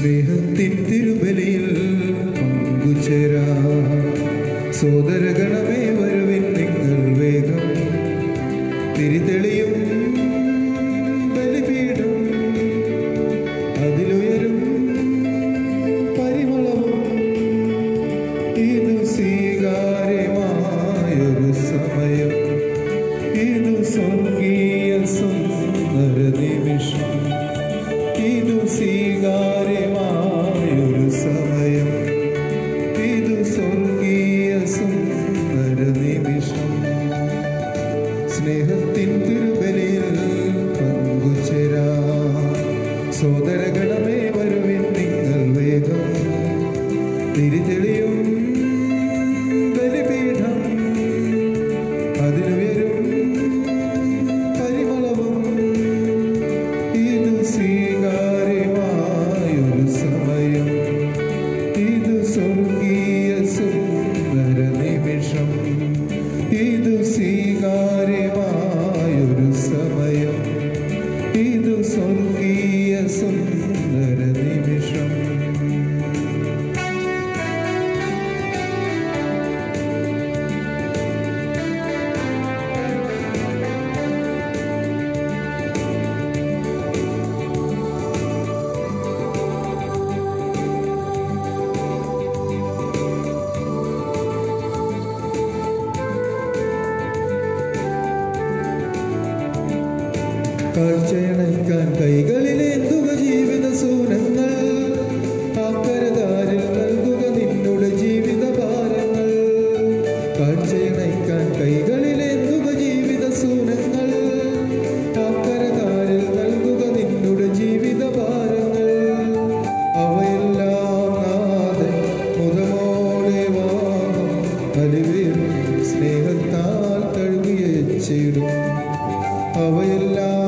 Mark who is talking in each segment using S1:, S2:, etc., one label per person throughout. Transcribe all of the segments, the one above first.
S1: സ്നേഹത്തിൻ തിരുബലിയിൽ പങ്കുചേരാ സോദരഗണമേ വരുവിൻ നിങ്ങൾ വേഗം തിരിതെളിയും ബലിപീഠം അതിലുയരും പരിമളവും ഇതു സ്വീകാര്യമായൊരു സമയം ഇതു സ്വർഗീയ സുന്ദര നിമിഷം ഇതു സ്വീകാര്യമായൊരു സമയം ഇതു സ്വർഗീയ സുന്ദര നിമിഷം സ്നേഹത്തിൻ തിരുബലിയിൽ പങ്കുചേരാ സോദരഗണമേ വരുവിൻ നിങ്ങൾ വേഗം തിരിതെളിയും ബലിപീഠം അതിലുയരും പരിമളവും ഇതു സ്വീകാര്യമായൊരു സമയം ഇതു സ്വർഗീയ സുന്ദര നിമിഷം ഇതു സ്വീകാര്യമായൊരു സമയം ഇതു സ്വർഗീയ സുന്ദര നിമിഷം കാഴ്ചയണയ്ക്കാൻ കൈകളിലേന്തുക ജീവിത സൂനങ്ങൾ ആക്കരതാരിൽ നൽകുക നിന്നുടെ ജീവിത ഭാരങ്ങൾ കാഴ്ചയണയ്ക്കാൻ കൈകളിലേന്തുക ജീവിത സൂനങ്ങൾ ആക്കരതാരിൽ നൽകുക നിന്നുടെ ജീവിത ഭാരങ്ങൾ അവയെല്ലാം നാഥൻ മുഖമോടെ വാങ്ങും അലിവേറും സ്നേഹത്താൽ കഴുകിയച്ചിടും അവയെല്ലാം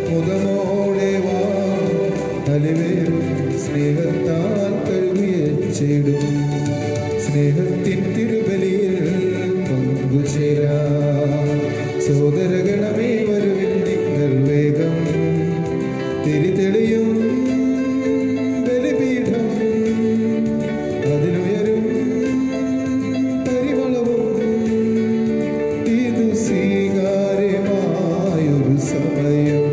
S1: മുഖമോടെ വാങ്ങും അലിവേറും സ്നേഹത്താൽ കഴുകിയച്ചിടും സ്നേഹത്തിൻ തിരുബലിയിൽ പങ്കുചേരാ സോദരഗണമേ വരുവിൻ നിങ്ങൾ വേഗം തിരിതെളിയും ബലിപീഠം അതിലുയരും പരിമളവും ഇതു സ്വീകാര്യമായൊരു സമയം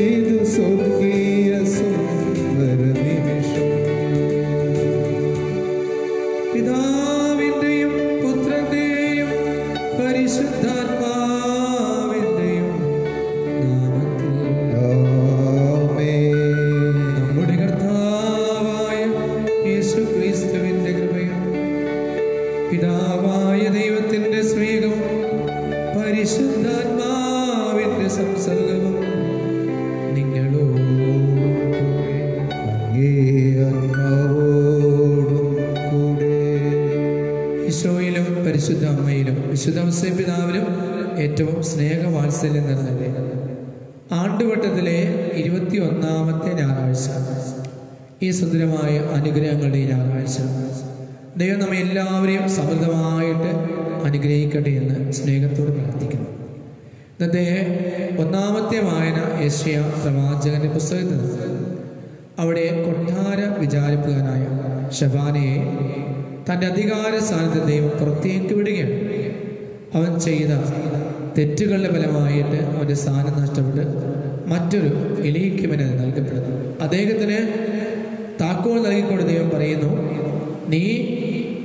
S1: ഇതു സ്വർഗീയ സുന്ദര നിമിഷം
S2: പിതാവിന്റെയും പുത്രന്റെയും പരിശുദ്ധാത്മാവിന്റെയും നാമത്തിൽ
S1: ആമേൻ.
S2: നമ്മുടെ കർത്താവായ യേശുക്രിസ്തുവിന്റെ കൃപയും പിതാവായ ദൈവത്തിന്റെ സ്നേഹവും പരിശുദ്ധാത്മാവിന്റെ സംസർഗവും നിങ്ങളോടുകൂടെ
S1: അങ്ങേ ആത്മാവോടും കൂടെ.
S2: ഈശോയിലും പരിശുദ്ധ അമ്മയിലും വിശുദ്ധ പിതാവിലും ഏറ്റവും സ്നേഹവാത്സല്യം നിറഞ്ഞത് ആണ്ടുവട്ടത്തിലെ 21ാമത്തെ ഞായറാഴ്ച, ഈ സുന്ദരമായ അനുഗ്രഹങ്ങളുടെ ഈ ഞായറാഴ്ച ദൈവം നമ്മെ എല്ലാവരെയും സമൃദ്ധമായിട്ട് അനുഗ്രഹിക്കട്ടെ എന്ന് സ്നേഹത്തോട് പ്രാർത്ഥിക്കുന്നു. ഇന്നത്തെ ഒന്നാമത്തെ വായന യെശയ്യാ പ്രവാചകന്റെ പുസ്തകത്തിൽ നിന്ന്. അവിടെ കൊട്ടാര വിചാരിപ്പുകാരനായ ശബാനയെ തൻ്റെ അധികാര സ്ഥാനത്ത് ദൈവം പുറത്തേക്ക് വിടുകയാണ്. അവൻ ചെയ്ത തെറ്റുകളുടെ ഫലമായിട്ട് അവൻ്റെ സ്ഥാനം നഷ്ടപ്പെട്ട് മറ്റൊരു എലീക്കിമന് നൽകപ്പെടുന്നു. അദ്ദേഹത്തിന് താക്കോൽ നൽകിക്കൊണ്ട് ദൈവം പറയുന്നു, നീ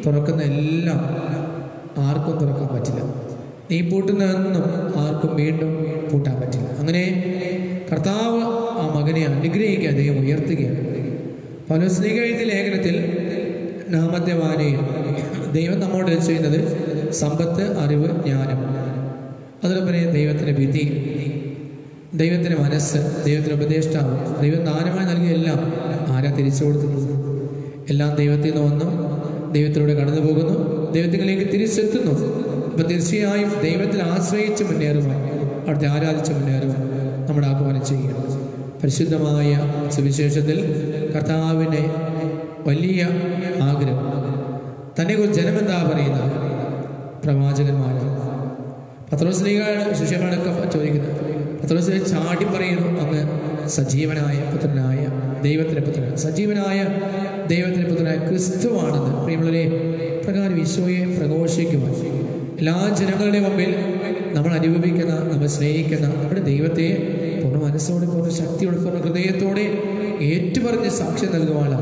S2: തുറക്കുന്ന എല്ലാം ആർക്കും തുറക്കാൻ പറ്റില്ല, നീ പൂട്ടുന്നതൊന്നും ആർക്കും വീണ്ടും പൂട്ടാൻ പറ്റില്ല. അങ്ങനെ കർത്താവ് ആ മകനെ അനുഗ്രഹിക്കുക, ദൈവം ഉയർത്തുകയാണ്. പൗലോസ്ലീഹ എഴുതിയ ലേഖനത്തിൽ നാമത്തെ വായനയിൽ ദൈവം നമ്മോട് ചെയ്യുന്നത് സമ്പത്ത്, അറിവ്, ജ്ഞാനം, അതുപോലെ ദൈവത്തിൻ്റെ വിധി, ദൈവത്തിൻ്റെ മനസ്സ്, ദൈവത്തിൻ്റെ ഉപദേഷ്ടാവ്, ദൈവം ദാനമായി നൽകിയ എല്ലാം ആരാ തിരിച്ചു കൊടുക്കുന്നത്? എല്ലാം ദൈവത്തിൽ നിന്ന് വന്നു, ദൈവത്തിലൂടെ കടന്നു പോകുന്നു, ദൈവത്തിലേക്ക് തിരിച്ചെത്തുന്നു. അപ്പം തീർച്ചയായും ദൈവത്തിൽ ആശ്രയിച്ച് മുന്നേറുവാൻ, അവിടുത്തെ ആരാധിച്ച് മുന്നേറുവാൻ നമ്മുടെ ആഹ്വാനം ചെയ്യുക. പരിശുദ്ധമായ സുവിശേഷത്തിൽ കർത്താവിൻ്റെ വലിയ ആഗ്രഹം, തന്നെക്കുറിച്ച് ജനമെന്താ പറയുന്നത്? പ്രവാചകന്മാരാണ്. പത്രോസ്ലീഹ ശിഷ്യന്മാരൊക്കെ ചോദിക്കുന്നത്, പത്രോസ്ലീഹ ചാടി പറയുന്നു, അങ്ങ് സജീവനായ പുത്രനായ ദൈവത്തിൻ്റെ പുത്രൻ, സജീവനായ ദൈവത്തിൻ്റെ പുത്രനായ ക്രിസ്തുവാണെന്ന് പ്രിയമുള്ളവരെ പ്രകാരം ഈശോയെ പ്രഘോഷിക്കുവാൻ എല്ലാ ജനങ്ങളുടെ മുമ്പിൽ നമ്മൾ അനുഭവിക്കുന്ന, നമ്മൾ സ്നേഹിക്കുന്ന നമ്മുടെ ദൈവത്തെ പൂർണ്ണ മനസ്സോടെ, പൂർണ്ണ ശക്തിയോടെ, പൂർണ്ണ ഹൃദയത്തോടെ ഏറ്റുപറഞ്ഞ് സാക്ഷ്യം നൽകുവാനുള്ള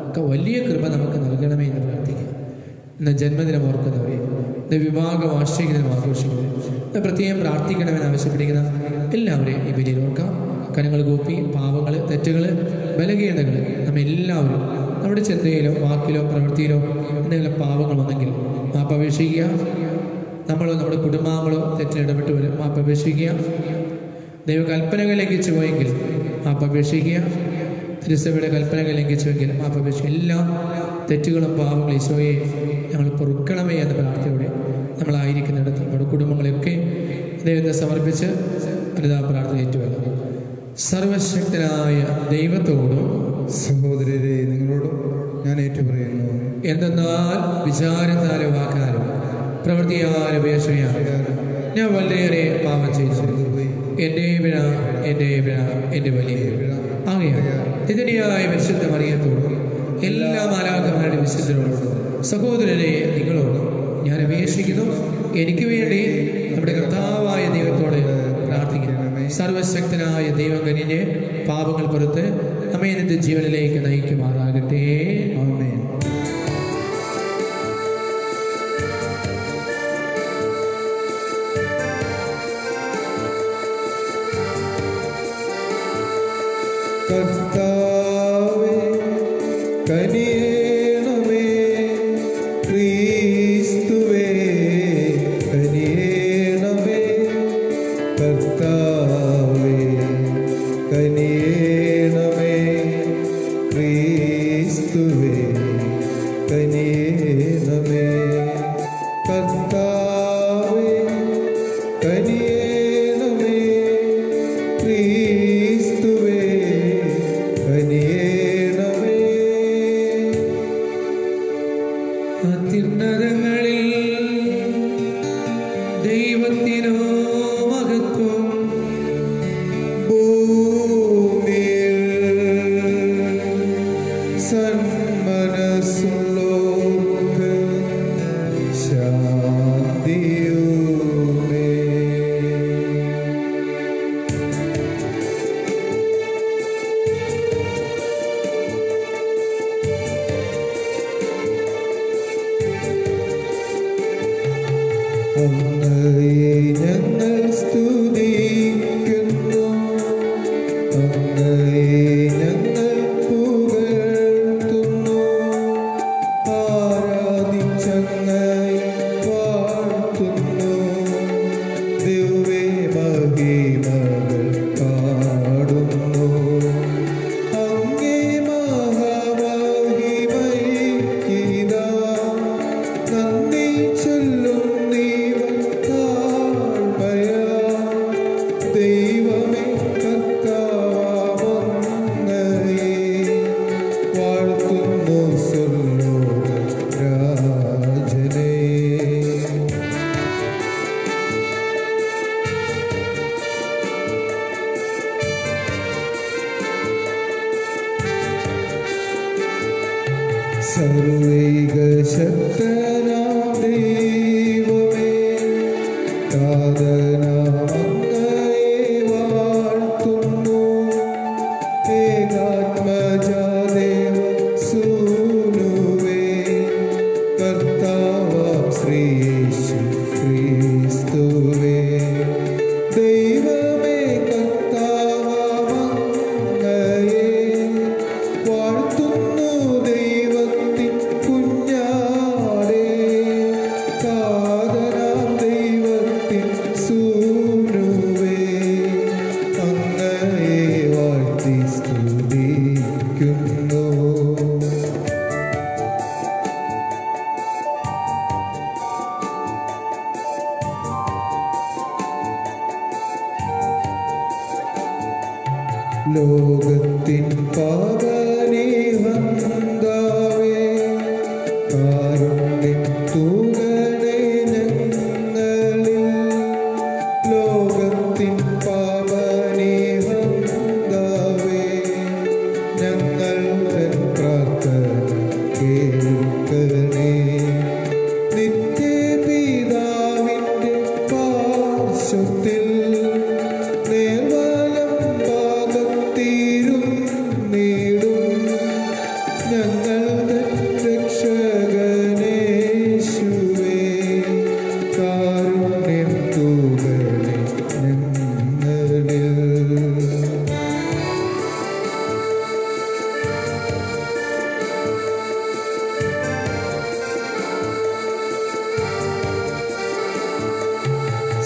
S2: ഒക്കെ വലിയ കൃപ നമുക്ക് നൽകണമേ എന്ന് പ്രാർത്ഥിക്കാം. ഇന്ന് ജന്മദിനം ഓർക്കുന്നവരെ, ഇന്ന് വിവാഹ വാർഷിക ദിനം ആഘോഷിക്കുന്നവരെ, ഇന്ന് പ്രത്യേകം പ്രാർത്ഥിക്കണമെന്ന് ആവശ്യപ്പെട്ടിരിക്കുന്ന എല്ലാവരെയും ഈ ബലിയിൽ ഓർക്കാം. കരങ്ങൾ കൂപ്പി പാപങ്ങൾ, തെറ്റുകൾ, ബലഹീനതകൾ നമ്മെല്ലാവരും നമ്മുടെ ചിന്തയിലോ വാക്കിലോ പ്രവൃത്തിയിലോ എന്തെങ്കിലും പാപങ്ങൾ വന്നെങ്കിൽ മാപ്പപേക്ഷിക്കുക. നമ്മളോ നമ്മുടെ കുടുംബാംഗങ്ങളോ തെറ്റിലിടപെട്ട് വരും മാപ്പപേക്ഷിക്കുക. ദൈവകൽപ്പനകൾ ലംഘിച്ചു പോയെങ്കിൽ മാപ്പപേക്ഷിക്കുക. തിരുസഭയുടെ കൽപ്പനകൾ ലംഘിച്ചുവെങ്കിൽ മാപ്പപേക്ഷിക്കുക. എല്ലാ തെറ്റുകളും പാപങ്ങളും ഈശോയെ ഞങ്ങൾ പൊറുക്കണമേ എന്ന പ്രാർത്ഥനയോടെ നമ്മളായിരിക്കുന്നിടത്ത് നമ്മുടെ കുടുംബങ്ങളെയൊക്കെ ദൈവത്തെ സമർപ്പിച്ച് അനുതാപ പ്രാർത്ഥന ഏറ്റുവല്ലോ. സർവശക്തനായ ദൈവത്തോടും
S1: സഹോദരരെ നിങ്ങളോടും ഞാൻ ഏറ്റുപറയുന്നു.
S2: എന്തെന്നാൽ വിചാരത്താലും വാക്കാലും പ്രവൃത്തിയാലും ഉപേക്ഷയാലും ഞാൻ വളരെയേറെ പാപം ചെയ്തു. എൻ്റെ പിഴ, എൻ്റെ വലിയ പിഴ. ആകയാൽ ഇതിനെയായ വിശുദ്ധ മറിയത്തോടും എല്ലാ മാലാഖമാരുടെ വിശുദ്ധരോടും സഹോദരരെ നിങ്ങളോടും ഞാൻ അപേക്ഷിക്കുന്നു, എനിക്ക് വേണ്ടി നമ്മുടെ കർത്താവായ ദൈവത്തോട് പ്രാർത്ഥിക്കുന്നു. സർവശക്തനായ ദൈവം കനിഞ്ഞ് പാപങ്ങൾ പുറത്ത് നമ്മെ നിന്റെ ജീവനിലേക്ക് നയിക്കുമാറാകട്ടെ.
S1: ആമേൻ. കർത്താവേ കനിയേണമേ, ക്രിസ്തുവേ കനിയേണമേ. കർത്താവേ കനിയേണമേ, ക്രിസ്തുവേ കനിയേണമേ. കർത്താവേ കനിയേണമേ, ക്രിസ്തുവേ കനിയേണമേ.
S2: അത്യുന്നതങ്ങളിൽ ദൈവത്തിനോ മഹത്വം,
S1: ഭൂമിയിൽ സന്മനസ്സുള്ളോർക്ക് ശാന്തിയുമേ. അങ്ങയെ ഞങ്ങൾ സ്തുതിക്കുന്നു, അങ്ങയെ ഞങ്ങൾ പുകഴ്ത്തുന്നു. ആരാധിച്ചങ്ങയെ വാഴ്ത്തുന്നു, ദിവ്യ മഹിമകൾ പാടുന്നു. അങ്ങേ മഹാമഹിമയ്ക്കിതാ നന്ദി ചൊല്ലും ദൈവമേ. കർത്താവങ്ങയെ വാഴ്ത്തുന്നു സ്വർലോകരാജനേ. സർവൈക ശക്തനാം ദൈവമേ, താതനാമങ്ങയെ വാഴ്ത്തുന്നു. ഏകാത്മജാദേവ സൂനുവേ, കർത്താവാം ശ്രീയേശു ക്രിസ്തുവേ. ദൈവമേ കർത്താവങ്ങയെ വാഴ്ത്തുന്നു, ദൈവത്തിൻ കുഞ്ഞാടേ. താതനാം ദൈവത്തിൻ സൂനുവേ, അങ്ങയെ വാഴ്ത്തി സ്തുതിക്കുന്നു. ലോകത്തിൻ പാപനിഹന്താവേ, കാരുണ്യം തൂകണേ ഞങ്ങളിൽ. ലോകത്തിൻ പാപനിഹന്താവേ,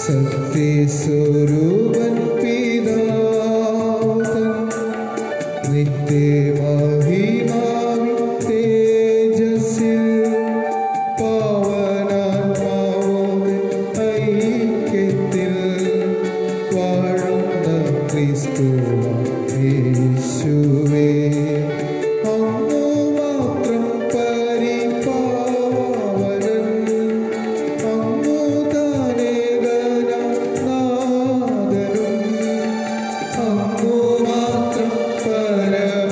S1: സത്യസ്വരൂപൻ പിതാവൻ നിത്യമഹിമാവിൻ തേജസ്സിൽ പാവനാത്മാവോടെ ഐക്യത്തിൽ വാഴുന്ന ക്രിസ്തുവേ അങ്ങു മാത്രം പരിപാവനൻ അങ്ങു താനേകനാഥനും അങ്ങു മാത്രം പരമോന്നതൻ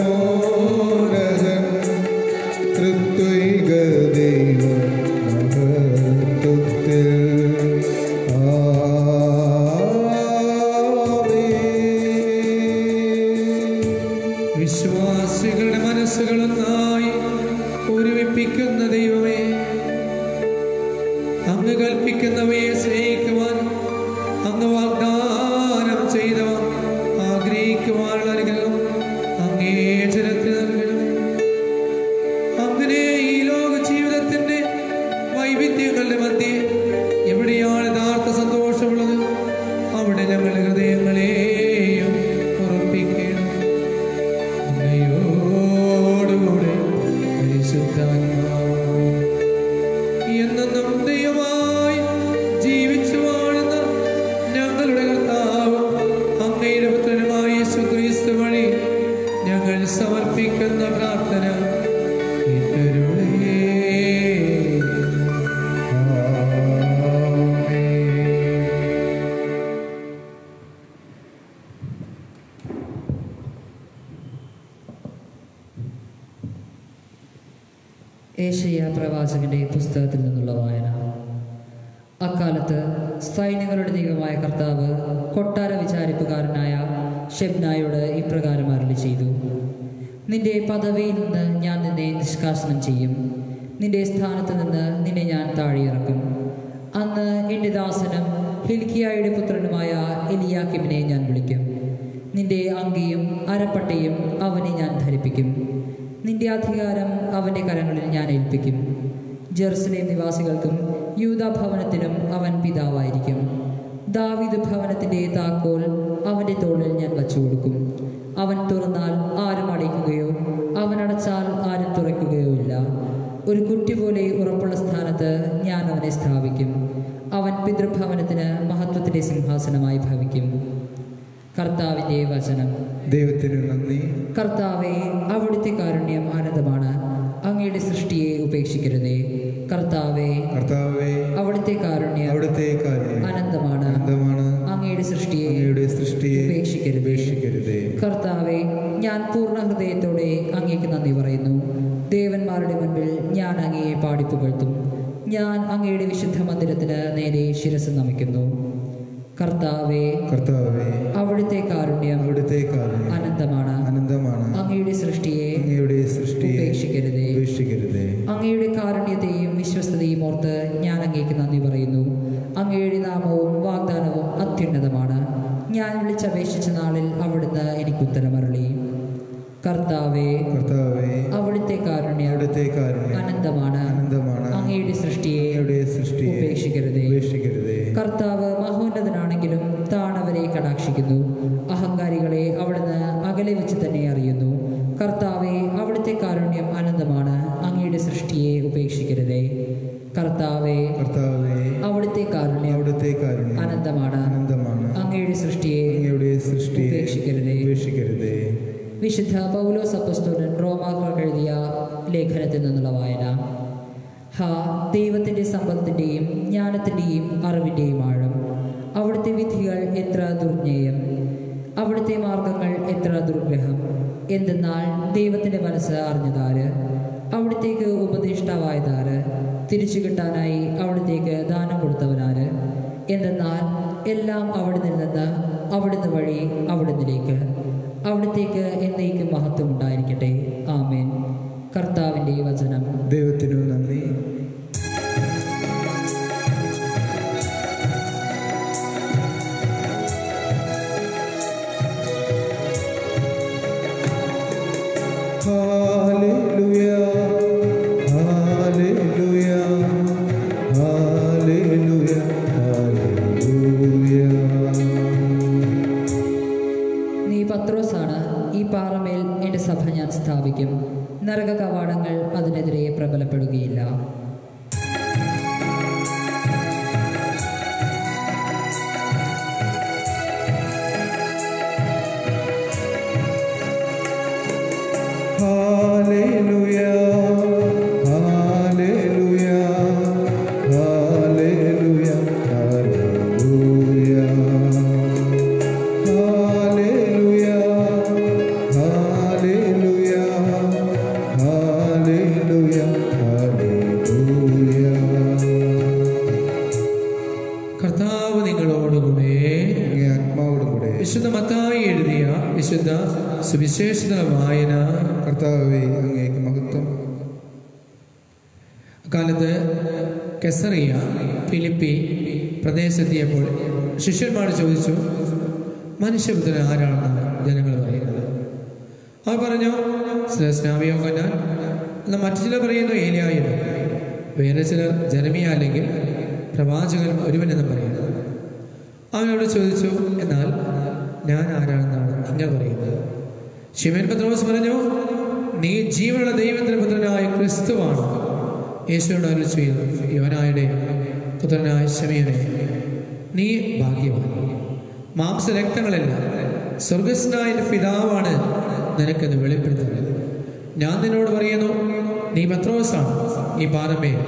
S1: തൃത്വൈക ദൈവം മഹത്വത്തിൽ
S2: വിശ്വാസികളുടെ മനസ്സുകളൊന്നായി ഒരുമിപ്പിക്കുന്ന ദൈവമേ, അങ്ങ് കൽപ്പിക്കുന്നവയെ സ്നേഹിക്കുവാൻ അങ്ങ് വാഗ്ദാനം ചെയ്തവ ആഗ്രഹിക്കുവാനുള്ള അനുഗ്രഹം അങ്ങേ ജനത്തിന് നൽകണം. അങ്ങനെ ഈ ലോക ജീവിതത്തിന്റെ വൈവിധ്യങ്ങളുടെ മധ്യേ എവിടെയാണ് യഥാർത്ഥ സന്തോഷമുള്ളത് അവിടെ ഞങ്ങളുടെ ഹൃദയങ്ങളെയും ഉറപ്പിക്കണം. അങ്ങയോടുകൂടെ പരിശുദ്ധാത്മാവ് എന്നെന്നും ദൈവമായി ജീവിച്ചു വാഴുന്ന ഞങ്ങളുടെ കർത്താവ് അങ്ങയുടെ പുത്രനുമായ യേശുക്രിസ്തു വഴി ഞങ്ങൾ സമർപ്പിക്കുന്ന പ്രാർത്ഥന കേട്ടരുളേ.
S3: ഏശയ്യാ പ്രവാചകന്റെ പുസ്തകത്തിൽ നിന്നുള്ള വായന. അക്കാലത്ത് സൈന്യങ്ങളുടെ ദൈവമായ കർത്താവ് കൊട്ടാര വിചാരിപ്പുകാരനായ ഷെബ്നായോട് ഇപ്രകാരം അരുളി ചെയ്തു: നിന്റെ പദവിയിൽ നിന്ന് ഞാൻ നിന്നെ നിഷ്കാസനം ചെയ്യും, നിന്റെ സ്ഥാനത്ത് നിന്ന് നിന്നെ ഞാൻ താഴെയിറക്കും. അന്ന് എൻ്റെ ദാസനും ഹിൽക്കിയായുടെ പുത്രനുമായ എലിയാക്കിമിനെ ഞാൻ വിളിക്കും. നിന്റെ അങ്കിയും അരപ്പട്ടയും അവനെ ഞാൻ ധരിപ്പിക്കും. നിന്റെ അധികാരം അവൻ്റെ കരങ്ങളിൽ ഞാൻ ഏൽപ്പിക്കും. ജെറുസലേം നിവാസികൾക്കും യൂദാ ഭവനത്തിനും അവൻ പിതാവായിരിക്കും. ദാവീദ് ഭവനത്തിൻ്റെ താക്കോൽ അവൻ്റെ തോളിൽ ഞാൻ വച്ചു കൊടുക്കും. അവൻ തുറന്നാൽ ആരും അടയ്ക്കുകയോ അവൻ അടച്ചാൽ ആരും തുറയ്ക്കുകയോ ഇല്ല. ഒരു കുറ്റി പോലെ ഉറപ്പുള്ള സ്ഥാനത്ത് ഞാൻ അവനെ സ്ഥാപിക്കും. അവൻ പിതൃഭവനത്തിന് മഹത്വത്തിൻ്റെ സിംഹാസനമായി ഭവിക്കും. കർത്താവിൻ്റെ വചനം.
S1: ദൈവത്തിന് നന്ദി.
S3: കർത്താവേ, അവിടുത്തെ കാരുണ്യം ആനന്ദമാണ്, അങ്ങയുടെ സൃഷ്ടിയെ ഉപേക്ഷിക്കരുതേ. കർത്താവേ, അവിടുത്തെ കാരുണ്യം അനന്തമാണ്, അങ്ങയുടെ സൃഷ്ടിയെ ഉപേക്ഷിക്കരുതേ. കർത്താവേ, ഞാൻ പൂർണ്ണ ഹൃദയത്തോടെ അങ്ങേക്ക് നന്ദി പറയുന്നു. ദേവന്മാരുടെ മുൻപിൽ ഞാൻ അങ്ങയെ പാടിപ്പുകഴ്ത്തും. ഞാൻ അങ്ങയുടെ വിശുദ്ധ മന്ദിരത്തിന് നേരെ ശിരസ് നമിക്കുന്നു. കർത്താവേ, അവിടുത്തെ കാരുണ്യം അനന്തമാണ്, അങ്ങയുടെ സൃഷ്ടിയെ ഉപേക്ഷിക്കരുതേ. അങ്ങയുടെ കാരുണ്യത്തെയും വിശ്വസ്തതയും ഓർത്ത് ഞാൻ അങ്ങേക്ക് നന്ദി പറയുന്നു. അങ്ങയുടെ നാമവും വാഗ്ദാനവും അത്യുന്നതമാണ്. ഞാൻ വിളിച്ചപേക്ഷിച്ച നാളിൽ അവിടുന്ന് എനിക്ക് ഉത്തരമരുളി. കർത്താവേ, അവിടുത്തെ കാരുണ്യം അനന്തമാണ്, അങ്ങയുടെ സൃഷ്ടിയെ ഉപേക്ഷിക്കരുതേ. കർത്താവ് മഹോന്നതനാണെങ്കിലും താണവരെ കടാക്ഷിക്കുന്നു. അഹങ്കാരികളെ അവിടുന്ന് അകലെ വെച്ച് തന്നെ അറിയുന്നു. കർത്താവെ, അവിടുത്തെ കാരുണ്യം അനന്തമാണ്, അങ്ങയുടെ സൃഷ്ടിയെ ഉപേക്ഷിക്കരുതേ. കർത്താവെ, അവിടുത്തെ കാരുണ്യം അനന്തമാണ്, അങ്ങയുടെ സൃഷ്ടിയെ ഉപേക്ഷിക്കരുതേ. വിശുദ്ധ പൗലോസ് അപ്പോസ്തലൻ റോമാക്കാർക്ക് എഴുതിയ ലേഖനത്തിൽ നിന്നുള്ള വായന. ദൈവത്തിൻ്റെ സമ്പത്തിൻ്റെയും ജ്ഞാനത്തിൻ്റെയും അറിവിൻ്റെയും ആഴം! അവിടുത്തെ വിധികൾ എത്ര ദുർജ്ഞേയം, അവിടുത്തെ മാർഗങ്ങൾ എത്ര ദുർഗ്രഹം! എന്തെന്നാൽ ദൈവത്തിൻ്റെ മനസ്സ് അറിഞ്ഞതാര്? അവിടുത്തേക്ക് ഉപദേഷ്ടാവായതാര്? തിരിച്ചു കിട്ടാനായി അവിടുത്തേക്ക് ദാനം കൊടുത്തവനാര്? എന്തെന്നാൽ എല്ലാം അവിടുന്ന് നിന്ന്, അവിടുന്ന് വഴി അവിടുന്നിലേക്ക്, അവിടുത്തേക്ക് എന്നേക്കും മഹത്വം ഉണ്ടായിരിക്കട്ടെ. ആമേൻ. കർത്താവിൻ്റെ വചനം.
S1: ദൈവത്തിനു നന്ദി.
S3: പത്രോസാണ്. ഈ പാറമേൽ എൻ്റെ സഭ ഞാൻ സ്ഥാപിക്കും, നരക കവാടങ്ങൾ അതിനെതിരെ പ്രബലപ്പെടുകയില്ല.
S1: ഹല്ലേലൂയ, ഹല്ലേലൂയ, ഹല്ലേലൂയ, ഹല്ലേലൂയ, ഹല്ലേലൂയ, ഹല്ലേലൂയ, ഹല്ലേലൂയ, ഹല്ലേലൂയ.
S2: കർത്താവ് നിങ്ങളോടുകൂടെ,
S1: അങ്ങേ ആത്മാവോടുകൂടെ.
S2: വിശുദ്ധ മത്തായി എഴുതിയ വിശുദ്ധ സുവിശേഷ വായന.
S1: കർത്താവേ, അങ്ങേക്ക് മഹത്വം.
S2: അക്കാലത്ത് കെസറിയ ഫിലിപ്പി പ്രദേശത്തെത്തിയപ്പോൾ ശിഷ്യന്മാർ ചോദിച്ചു, മനുഷ്യപുത്രൻ ആരാണെന്ന് ജനങ്ങൾ പറയുന്നത്? അവർ പറഞ്ഞു, സ്നാപക യോഹന്നാൻ, എന്നാൽ മറ്റു ചിലർ പറയുന്നു ഏലിയായെന്ന്, വേറെ ചിലർ ജെറമിയ അല്ലെങ്കിൽ പ്രവാചകൻ ഒരുവനെന്ന് പറയുന്നു. അവനോട് ചോദിച്ചു, എന്നാൽ ഞാൻ ആരാണെന്നാണ് നിങ്ങൾ പറയുന്നത്? ശിമോൻ പത്രോസ് പറഞ്ഞു, നീ ജീവനുള്ള ദൈവത്തിന്റെ പുത്രനായ ക്രിസ്തുവാണ്. യേശുവിനോട് അരുളി ചെയ്തു, യോനായുടെ പുത്രനായ ശമീയനെ, നീ ഭാഗ്യവാൻ. മാംസരക്തങ്ങളല്ല, സ്വർഗസ്നായ പിതാവാണ് നിനക്കെന്ന് വെളിപ്പെടുത്തുന്നത്. ഞാൻ നിന്നോട് പറയുന്നു, നീ പത്രോസാണ്. ഈ പാറമേൽ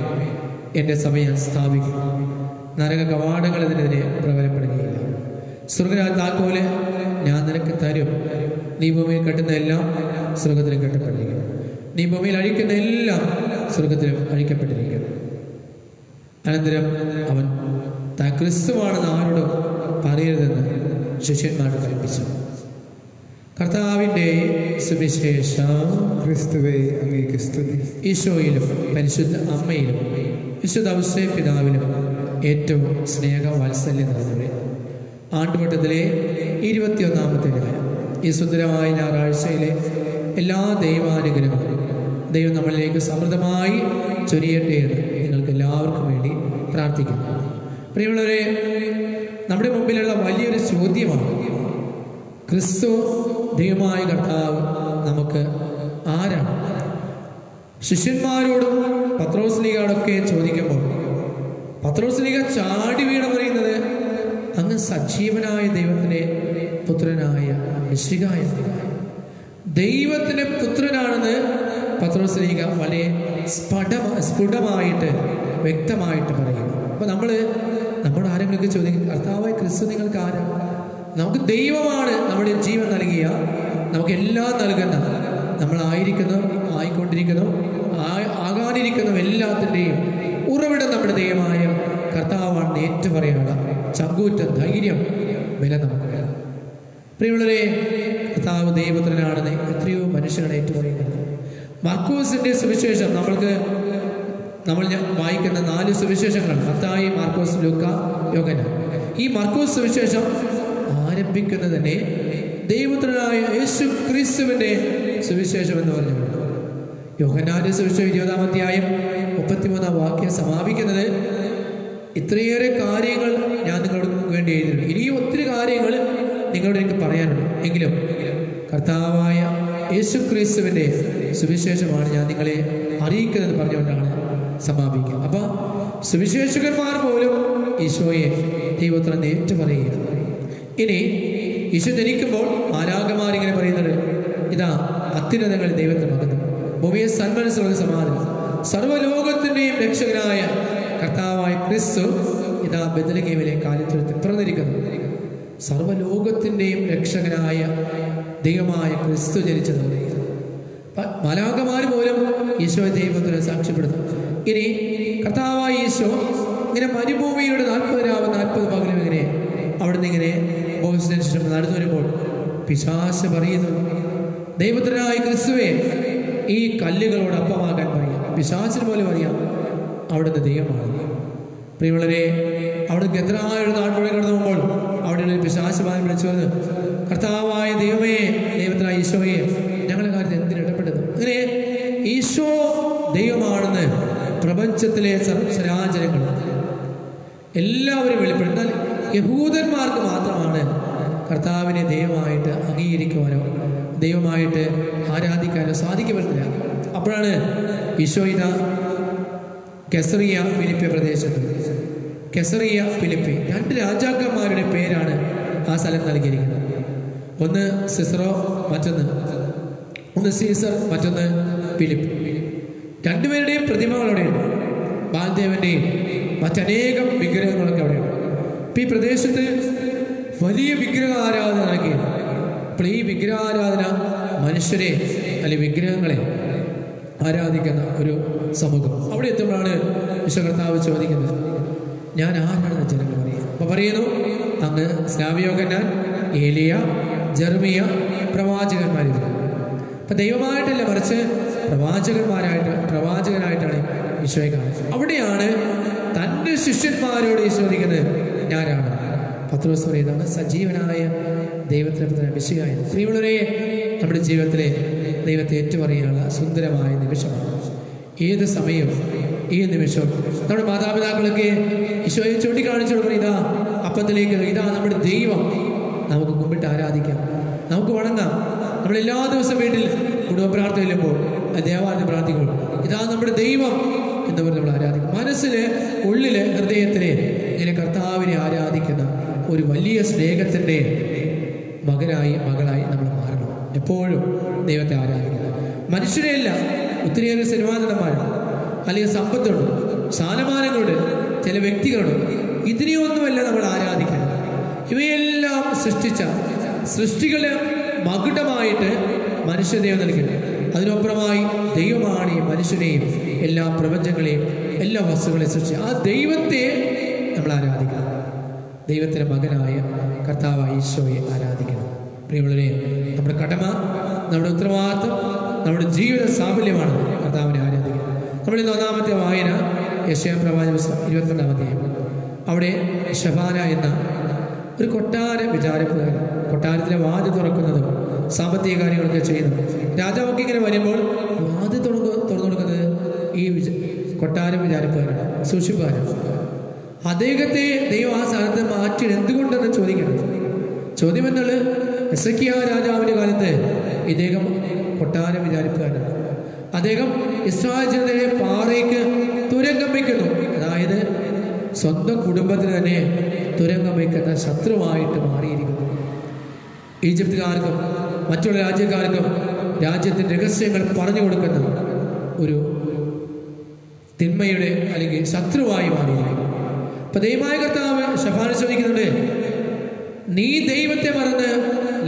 S2: എൻ്റെ സഭ ഞാൻ സ്ഥാപിക്കും, നരക കവാടങ്ങൾ അതിനെതിരെ പ്രബലപ്പെടുകയില്ല. സ്വർഗരാജ് താക്കോല് ഞാൻ നിനക്ക് തരും. നീ ഭൂമിയിൽ കെട്ടുന്ന എല്ലാം സ്വർഗത്തിലും കെട്ടപ്പെട്ടിരിക്കും, നീ ഭൂമിയിൽ അഴിക്കുന്ന എല്ലാം സ്വർഗത്തിലും അഴിക്കപ്പെട്ടിരിക്കും. അനന്തരം അവൻ താൻ ക്രിസ്തുവാണെന്ന് ആരോടും പറയരുതെന്ന് ശിഷ്യന്മാരോട് കൽപ്പിച്ചു. കർത്താവിൻ്റെ സുവിശേഷം.
S1: ക്രിസ്തുവേ, അങ്ങേക്ക് സ്തുതി.
S2: ഈശോയിലും പരിശുദ്ധ അമ്മയിലും വിശുദ്ധ ഔസേപ്പ് പിതാവിലും ഏറ്റവും സ്നേഹവാത്സല്യം നിറഞ്ഞവരെ, ആണ്ടുവട്ടത്തിലെ 21-ാമത്തെ ദിനം, ഈ സുന്ദരമായ ഞായറാഴ്ചയിലെ എല്ലാ ദൈവാനുഗ്രഹങ്ങളും ദൈവം നമ്മളിലേക്ക് സമൃദ്ധമായി ചൊരിയട്ടെ എന്ന് നിങ്ങൾക്ക് എല്ലാവർക്കും വേണ്ടി പ്രാർത്ഥിക്കുന്നു. പ്രിയമുള്ളവരെ, നമ്മുടെ മുമ്പിലുള്ള വലിയൊരു ചോദ്യമാണ്, ക്രിസ്തു ദൈവമായ കർത്താവ് നമുക്ക് ആരാണ്? ശിഷ്യന്മാരോടും പത്രോസ്ലീഗയോടൊക്കെ ചോദിക്കുമ്പോൾ പത്രോസ്ലീഗ ചാടി വീണ പറയുന്നത്, അങ്ങ് സജീവനായ ദൈവത്തിൻ്റെ പുത്രനായ മിശിഹായ ദൈവത്തിൻ്റെ പുത്രനാണെന്ന് പത്രോസ്ലീഗ വളരെ സ്ഫുടമായിട്ട് വ്യക്തമായിട്ട് പറയുന്നു. അപ്പോൾ നമ്മുടെ ആരെങ്കിലൊക്കെ ചോദിക്കും, കർത്താവായ ക്രിസ്തു നിങ്ങൾക്ക് ആരാ? നമുക്ക് ദൈവമാണ് നമ്മുടെ ജീവൻ നൽകിയ, നമുക്ക് എല്ലാം നൽകുന്ന, നമ്മളായിരിക്കുന്നു, ആയിക്കൊണ്ടിരിക്കുന്നു, ആകാനിരിക്കുന്നു എല്ലാത്തിൻ്റെയും ഉറവിടം നമ്മുടെ ദൈവമായ കർത്താവാണെന്ന് ഏറ്റുപറയാനുള്ള ചങ്കൂറ്റ ധൈര്യം വില നമുക്ക്. പ്രിയമുള്ളവരെ, കർത്താവ് ദൈവപുത്രനാണെന്ന് എത്രയോ മനുഷ്യരാണ് ഏറ്റുപറയുന്നത്. മാർക്കോസിന്റെ സുവിശേഷം നമ്മൾ വായിക്കുന്ന 4 സുവിശേഷങ്ങളാണ്: മത്തായി, മാർക്കോസ്, ലൂക്ക, യോഹന്നാൻ. ഈ മാർക്കോസ് സുവിശേഷം ആരംഭിക്കുന്നത് തന്നെ ദൈവപുത്രനായ യേശു ക്രിസ്തുവിന്റെ സുവിശേഷം എന്ന് പറഞ്ഞുകൊണ്ട്. യോഹന്നാന്റെ സുവിശേഷം 20-ാം അധ്യായം 33-ാം വാക്യം സമാപിക്കുന്നത്, ഇത്രയേറെ കാര്യങ്ങൾ ഞാൻ നിങ്ങളോട് വേണ്ടി എഴുതിയിട്ടുണ്ട്, ഇനിയും ഒത്തിരി കാര്യങ്ങൾ നിങ്ങളോട് എനിക്ക് പറയാനുണ്ട്, എങ്കിലും കർത്താവായ യേശു ക്രിസ്തുവിന്റെ സുവിശേഷമാണ് ഞാൻ നിങ്ങളെ അറിയിക്കുന്നത് പറഞ്ഞുകൊണ്ടാണ് സമാപിക്കുക. അപ്പൊ സുവിശേഷകന്മാർ പോലും ഈശോയെ ദൈവപുത്രൻ ഏറ്റുപറയുകയാണ്. ഇനി ഈശോ ജനിക്കുമ്പോൾ മാലാഖമാരിങ്ങനെ പറയുന്നത്, ഇതാ അത്യുന്നതങ്ങൾ ദൈവത്തെ മകനും ഭൂമിയെ സന്മനസ്സുള്ള സമാധാനം, സർവ്വലോകത്തിന്റെയും രക്ഷകനായ കർത്താവായ ക്രിസ്തു ഇതാ ബെത്ലഹേമിലെ കാലിത്തൊഴുത്തിൽ പിറന്നിരിക്കുന്നു. സർവ്വലോകത്തിന്റെയും രക്ഷകനായ ദൈവമായ ക്രിസ്തു ജനിച്ചെന്ന് പറയുക. മാലാഖമാർ പോലും ഈശോയെ ദൈവത്തിന് സാക്ഷ്യപ്പെടുന്നു. ഇനി കർത്താവായ ഈശോ ഇങ്ങനെ മരുഭൂമിയിലൂടെ 40 രാവും 40 പകലും ഇങ്ങനെ അവിടുന്ന് ഇങ്ങനെ ശേഷം നടന്നു വരുമ്പോൾ പിശാച് പറയുന്നു, ദൈവത്തിനായ ക്രിസ്തുവേ, ഈ കല്ലുകളോട് അപ്പമാകാൻ പറയാം. പിശാചിന് പോലും അറിയാം അവിടുന്ന് ദൈവമാണ്. പ്രിയമുള്ളവരെ, അവിടുന്ന് എത്രയായ ഒരു നാട്ടിലൂടെ കടന്നു പോകുമ്പോൾ അവിടെയുള്ള പിശാച് വിളിച്ചു വന്ന്, കർത്താവായ ദൈവമേ, ദൈവത്തിനായ ഈശോയെ, ഞങ്ങളുടെ കാര്യത്തിൽ എന്തിന് ഇടപെടുന്നു? അങ്ങനെ ഈശോ ദൈവമാണെന്ന് പ്രപഞ്ചത്തിലെ ചരാചരങ്ങൾ എല്ലാവരും വെളിപ്പെടുത്താൽ യഹൂദന്മാർക്ക് മാത്രമാണ് കർത്താവിനെ ദൈവമായിട്ട് അംഗീകരിക്കുവാനോ ദൈവമായിട്ട് ആരാധിക്കാനോ സാധിക്കുന്നില്ല. അപ്പോഴാണ് ഈശോ ഇതാ കെസറിയ ഫിലിപ്പി പ്രദേശത്ത്, കെസറിയ ഫിലിപ്പി, 2 രാജാക്കന്മാരുടെ പേരാണ് ആ സ്ഥലം നൽകിയിരിക്കുന്നത്. ഒന്ന് സിസറോ, ഒന്ന് സീസർ, മറ്റൊന്ന് ഫിലിപ്പ്. 2 പേരുടെയും പ്രതിമകൾ അവിടെയുണ്ട്. ബാൽദേവന്റെയും മറ്റനേകം വിഗ്രഹങ്ങളൊക്കെ അവിടെയുണ്ട്. ഇപ്പം ഈ പ്രദേശത്ത് വലിയ വിഗ്രഹ ആരാധന നടക്കുകയാണ്. അപ്പോൾ ഈ വിഗ്രഹാരാധന മനുഷ്യരെ അല്ലെങ്കിൽ വിഗ്രഹങ്ങളെ ആരാധിക്കുന്ന ഒരു സമൂഹം. അവിടെ എത്തുമ്പോഴാണ് വിശ്വകർത്താവ് ചോദിക്കുന്നത്, ഞാൻ ആരാണെന്ന് ജനങ്ങൾ പറയുക. അപ്പോൾ പറയുന്നു, അങ്ങ് സ്നാപയോഹന്നാൻ, ഏലിയ, ജെറമിയ പ്രവാചകന്മാരിൽ. അപ്പം ദൈവമായിട്ടല്ല, മറിച്ച് പ്രവാചകനായിട്ടാണ് ഈശോയെ കാണുന്നത്. അവിടെയാണ് തൻ്റെ ശിഷ്യന്മാരോട് ചോദിക്കുന്നത്, ഞാനാണ്. പത്രോസ് പറയുന്നതാണ് സജീവനായ ദൈവത്തിന് വിഷയമായ. പ്രിയമുള്ളവരെ, നമ്മുടെ ജീവിതത്തിലെ ദൈവത്തെ ഏറ്റുപറയാനുള്ള സുന്ദരമായ നിമിഷമാണ്. ഏത് സമയവും ഈ നിമിഷവും നമ്മുടെ മാതാപിതാക്കളൊക്കെ ഈശോയെ ചൂണ്ടിക്കാണിച്ചു കൊടുക്കണം, ഇതാ അപ്പത്തിലേക്ക്, ഇതാ നമ്മുടെ ദൈവം, നമുക്ക് കുമ്പിട്ട് ആരാധിക്കാം, നമുക്ക് വണങ്ങാം. നമ്മളെല്ലാ ദിവസവും വീട്ടിൽ കുടുംബ പ്രാർത്ഥന ചെല്ലുമ്പോൾ, ദേവാലയം പ്രാർത്ഥിക്കുമ്പോൾ, ഇതാ നമ്മുടെ ദൈവം എന്ന് പറഞ്ഞ് നമ്മൾ ആരാധിക്കും. മനസ്സില്, ഉള്ളില്, ഹൃദയത്തില് ഇങ്ങനെ കർത്താവിനെ ആരാധിക്കുന്ന ഒരു വലിയ സ്നേഹത്തിൻ്റെ മകനായി മകളായി നമ്മൾ മാറണം. എപ്പോഴും ദൈവത്തെ ആരാധിക്കണം. മനുഷ്യരെയല്ല, ഒത്തിരിയേറെ സിനിമാ നടന്മാരുണ്ട്, അല്ലെങ്കിൽ സമ്പത്തുണ്ട്, സ്ഥാനമാനങ്ങളുണ്ട്, ചില വ്യക്തികളുണ്ട്. ഇതിനെയൊന്നുമല്ല നമ്മൾ ആരാധിക്കണം. ഇവയെല്ലാം സൃഷ്ടിച്ച സൃഷ്ടികളെ മകുടമായിട്ട് മനുഷ്യദൈവം നൽകണം. അതിനപ്പുറമായി ദൈവമാണ് ഈ മനുഷ്യനെയും എല്ലാ പ്രപഞ്ചങ്ങളെയും എല്ലാ വസ്തുക്കളെയും സൃഷ്ടിച്ച ആ ദൈവത്തെ നമ്മൾ ആരാധിക്കണം. ദൈവത്തിൻ്റെ മകനായ കർത്താവായ ഈശോയെ ആരാധിക്കണം. പ്രിയമുള്ളവരെ, നമ്മുടെ കടമ, നമ്മുടെ ഉത്തരവാദിത്വം, നമ്മുടെ ജീവിത സാഫല്യമാണ് കർത്താവിനെ ആരാധിക്കുന്നത്. നമ്മളിന്ന് 1-ാമത്തെ വായന യെശയ്യാ പ്രവാചക പുസ്തകം 22-ാം അധ്യായം. അവിടെ ഷഫാന എന്ന ഒരു കൊട്ടാര വിചാരപ്രകാരം, കൊട്ടാരത്തിലെ വാതിൽ തുറക്കുന്നതും സാമ്പത്തിക കാര്യങ്ങളൊക്കെ ചെയ്യുന്നു. രാജാവൊക്കെ ഇങ്ങനെ വരുമ്പോൾ വാതിൽ തുറന്നു കൊടുക്കുന്നത് ഈ കൊട്ടാരം വിചാരപ്രകാരമാണ്, സൂക്ഷിപ്പുകാരാണ്. അദ്ദേഹത്തെ ദൈവം ആ സ്ഥലത്ത് മാറ്റി എന്തുകൊണ്ടെന്ന് ചോദിക്കണം. ചോദ്യം എന്നുള്ളത്, എസെക്കിയാ രാജാവിൻ്റെ കാലത്ത് ഇദ്ദേഹം കൊട്ടാരം വിചാരിപ്പുകാരനാണ്. അദ്ദേഹം ഇസ്രായേൽ ജനതയെ പാറയ്ക്ക് തുരങ്കം വയ്ക്കുന്നു. അതായത് സ്വന്തം കുടുംബത്തിന് തന്നെ തുരങ്കം വയ്ക്കുന്ന ശത്രുവായിട്ട് മാറിയിരിക്കുന്നു. ഈജിപ്തുകാർക്കും മറ്റുള്ള രാജ്യക്കാർക്കും രാജ്യത്തിൻ്റെ രഹസ്യങ്ങൾ പറഞ്ഞു കൊടുക്കുന്ന ഒരു തിന്മയുടെ അല്ലെങ്കിൽ ശത്രുവായി മാറിയിരിക്കുന്നു. അപ്പൊ ദൈവമായ കർത്താവ് ഷഫാന ചോദിക്കുന്നുണ്ട്, നീ ദൈവത്തെ മറന്ന്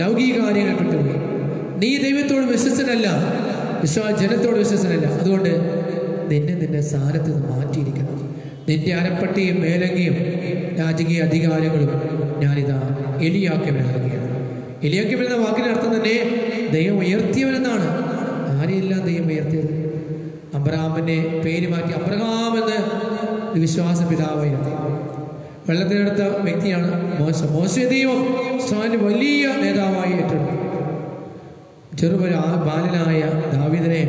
S2: ലൗകിക കാര്യങ്ങൾ വിട്ടുപോയി. നീ ദൈവത്തോട് വിശ്വസനല്ല, ജനത്തോട് വിശ്വസനല്ല. അതുകൊണ്ട് നിന്റെ സ്ഥാനത്ത് നിന്ന് മാറ്റിയിരിക്കണം. നിന്റെ അരപ്പട്ടിയും മേലങ്കിയും രാജകീയ അധികാരങ്ങളും ഞാനിതാ എലിയാക്കിയവൻ നൽകുകയാണ്. എലിയാക്കിയവൻ എന്ന വാക്കിന്റെ അർത്ഥം തന്നെ ദൈവം ഉയർത്തിയവനെന്നാണ്. ആരെയെല്ലാം ദൈവം ഉയർത്തിയത്? അബ്രഹാമിനെ പേര് മാറ്റി അബ്രഹാം എന്ന് വിശ്വാസ പിതാവായിരുന്നു. വെള്ളത്തിനെടുത്ത വ്യക്തിയാണ് മോശ ദൈവം ഇസ്രായേലിന്റെ വലിയ നേതാവായി ഏറ്റെടുത്തു. ബാലനായ ദാവീദിനെ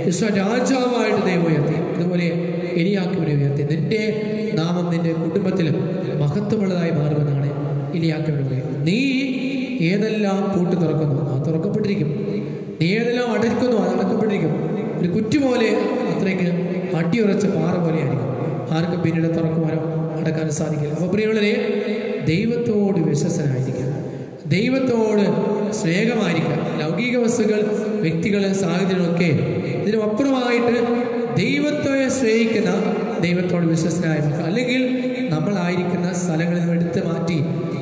S2: ഇസ്രായേൽ രാജാവായിട്ട് ദൈവം ഉയർത്തി. അതുപോലെ എലിയാക്കീമിനെ ഉയർത്തി. നിന്റെ നാമം നിന്റെ കുടുംബത്തിലും മഹത്വമുള്ളതായി മാറുമെന്നാണ് എലിയാക്കീമിനെ പറയുന്നത്. നീ ഏതെല്ലാം പൂട്ട് തുറക്കുന്നു അത് തുറക്കപ്പെട്ടിരിക്കും, നീ ഏതെല്ലാം അടയ്ക്കുന്നു അത് അടക്കപ്പെട്ടിരിക്കും. ഒരു കുറ്റുപോലെ അത്രയ്ക്ക് അടിയുറച്ച പാറ പോലെയായിരിക്കും. ആർക്കും പിന്നീട് തുറക്കുവാനോ അടക്കാനോ സാധിക്കില്ല. അപ്പോൾ പ്രിയമുള്ളവരെ, ദൈവത്തോട് വിശ്വസനായിരിക്കുക, ദൈവത്തോട് സ്നേഹമായിരിക്കുക. ലൗകിക വസ്തുക്കൾ, വ്യക്തികൾ, സാഹചര്യമൊക്കെ ഇതിനപ്പുറമായിട്ട് ദൈവത്തെ സ്നേഹിക്കുന്ന, ദൈവത്തോട് വിശ്വസനായ മക്കൾ, അല്ലെങ്കിൽ നമ്മളായിരിക്കുന്ന സ്ഥലങ്ങളിൽ നിന്ന് എടുത്ത് മാറ്റി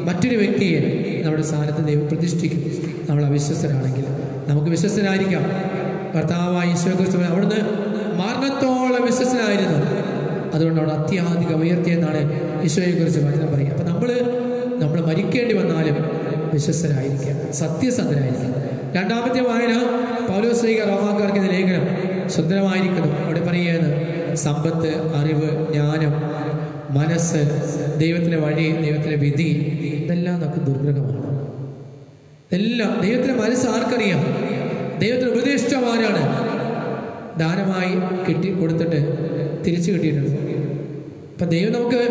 S2: മറ്റൊരു വ്യക്തിയെ നമ്മുടെ സ്ഥാനത്ത് ദൈവം പ്രതിഷ്ഠിക്കും. നമ്മൾ അവിശ്വസനാണെങ്കിൽ നമുക്ക് വിശ്വസനായിരിക്കാം. കർത്താവായ ഈശോയെക്കുറിച്ച് അവിടുന്ന് മരണത്തോളം വിശ്വസനായിരുന്നു. അതുകൊണ്ട് അവിടെ അത്യാധികം ഉയർത്തിയെന്നാണ് ഈശോയെക്കുറിച്ച് വചനം പറയുക. അപ്പം നമ്മൾ മരിക്കേണ്ടി വന്നാലും വിശ്വസ്തരായിരിക്കുക, സത്യസന്ധരായിരിക്കുക. 2-ാമത്തെ വായന പൗലോസ്ലീഹ റോമാക്കാർക്ക് എന്ന ലേഖനം സുന്ദരമായിരിക്കുന്നു. അവിടെ പറയുന്നത് സമ്പത്ത്, അറിവ്, ജ്ഞാനം, മനസ്സ്, ദൈവത്തിൻ്റെ വഴി, ദൈവത്തിൻ്റെ വിധി, ഇതെല്ലാം നമുക്ക് ദുർഗ്രഹമാണ്. എല്ലാം ദൈവത്തിൻ്റെ മനസ്സ് ആർക്കറിയാം? ദൈവത്തിന് ഉപദേഷ്ടമാരാണ്. ദാനമായി കൊടുത്തിട്ട് തിരിച്ചു കിട്ടിയിട്ടുണ്ട്. അപ്പം ദൈവം നമുക്ക്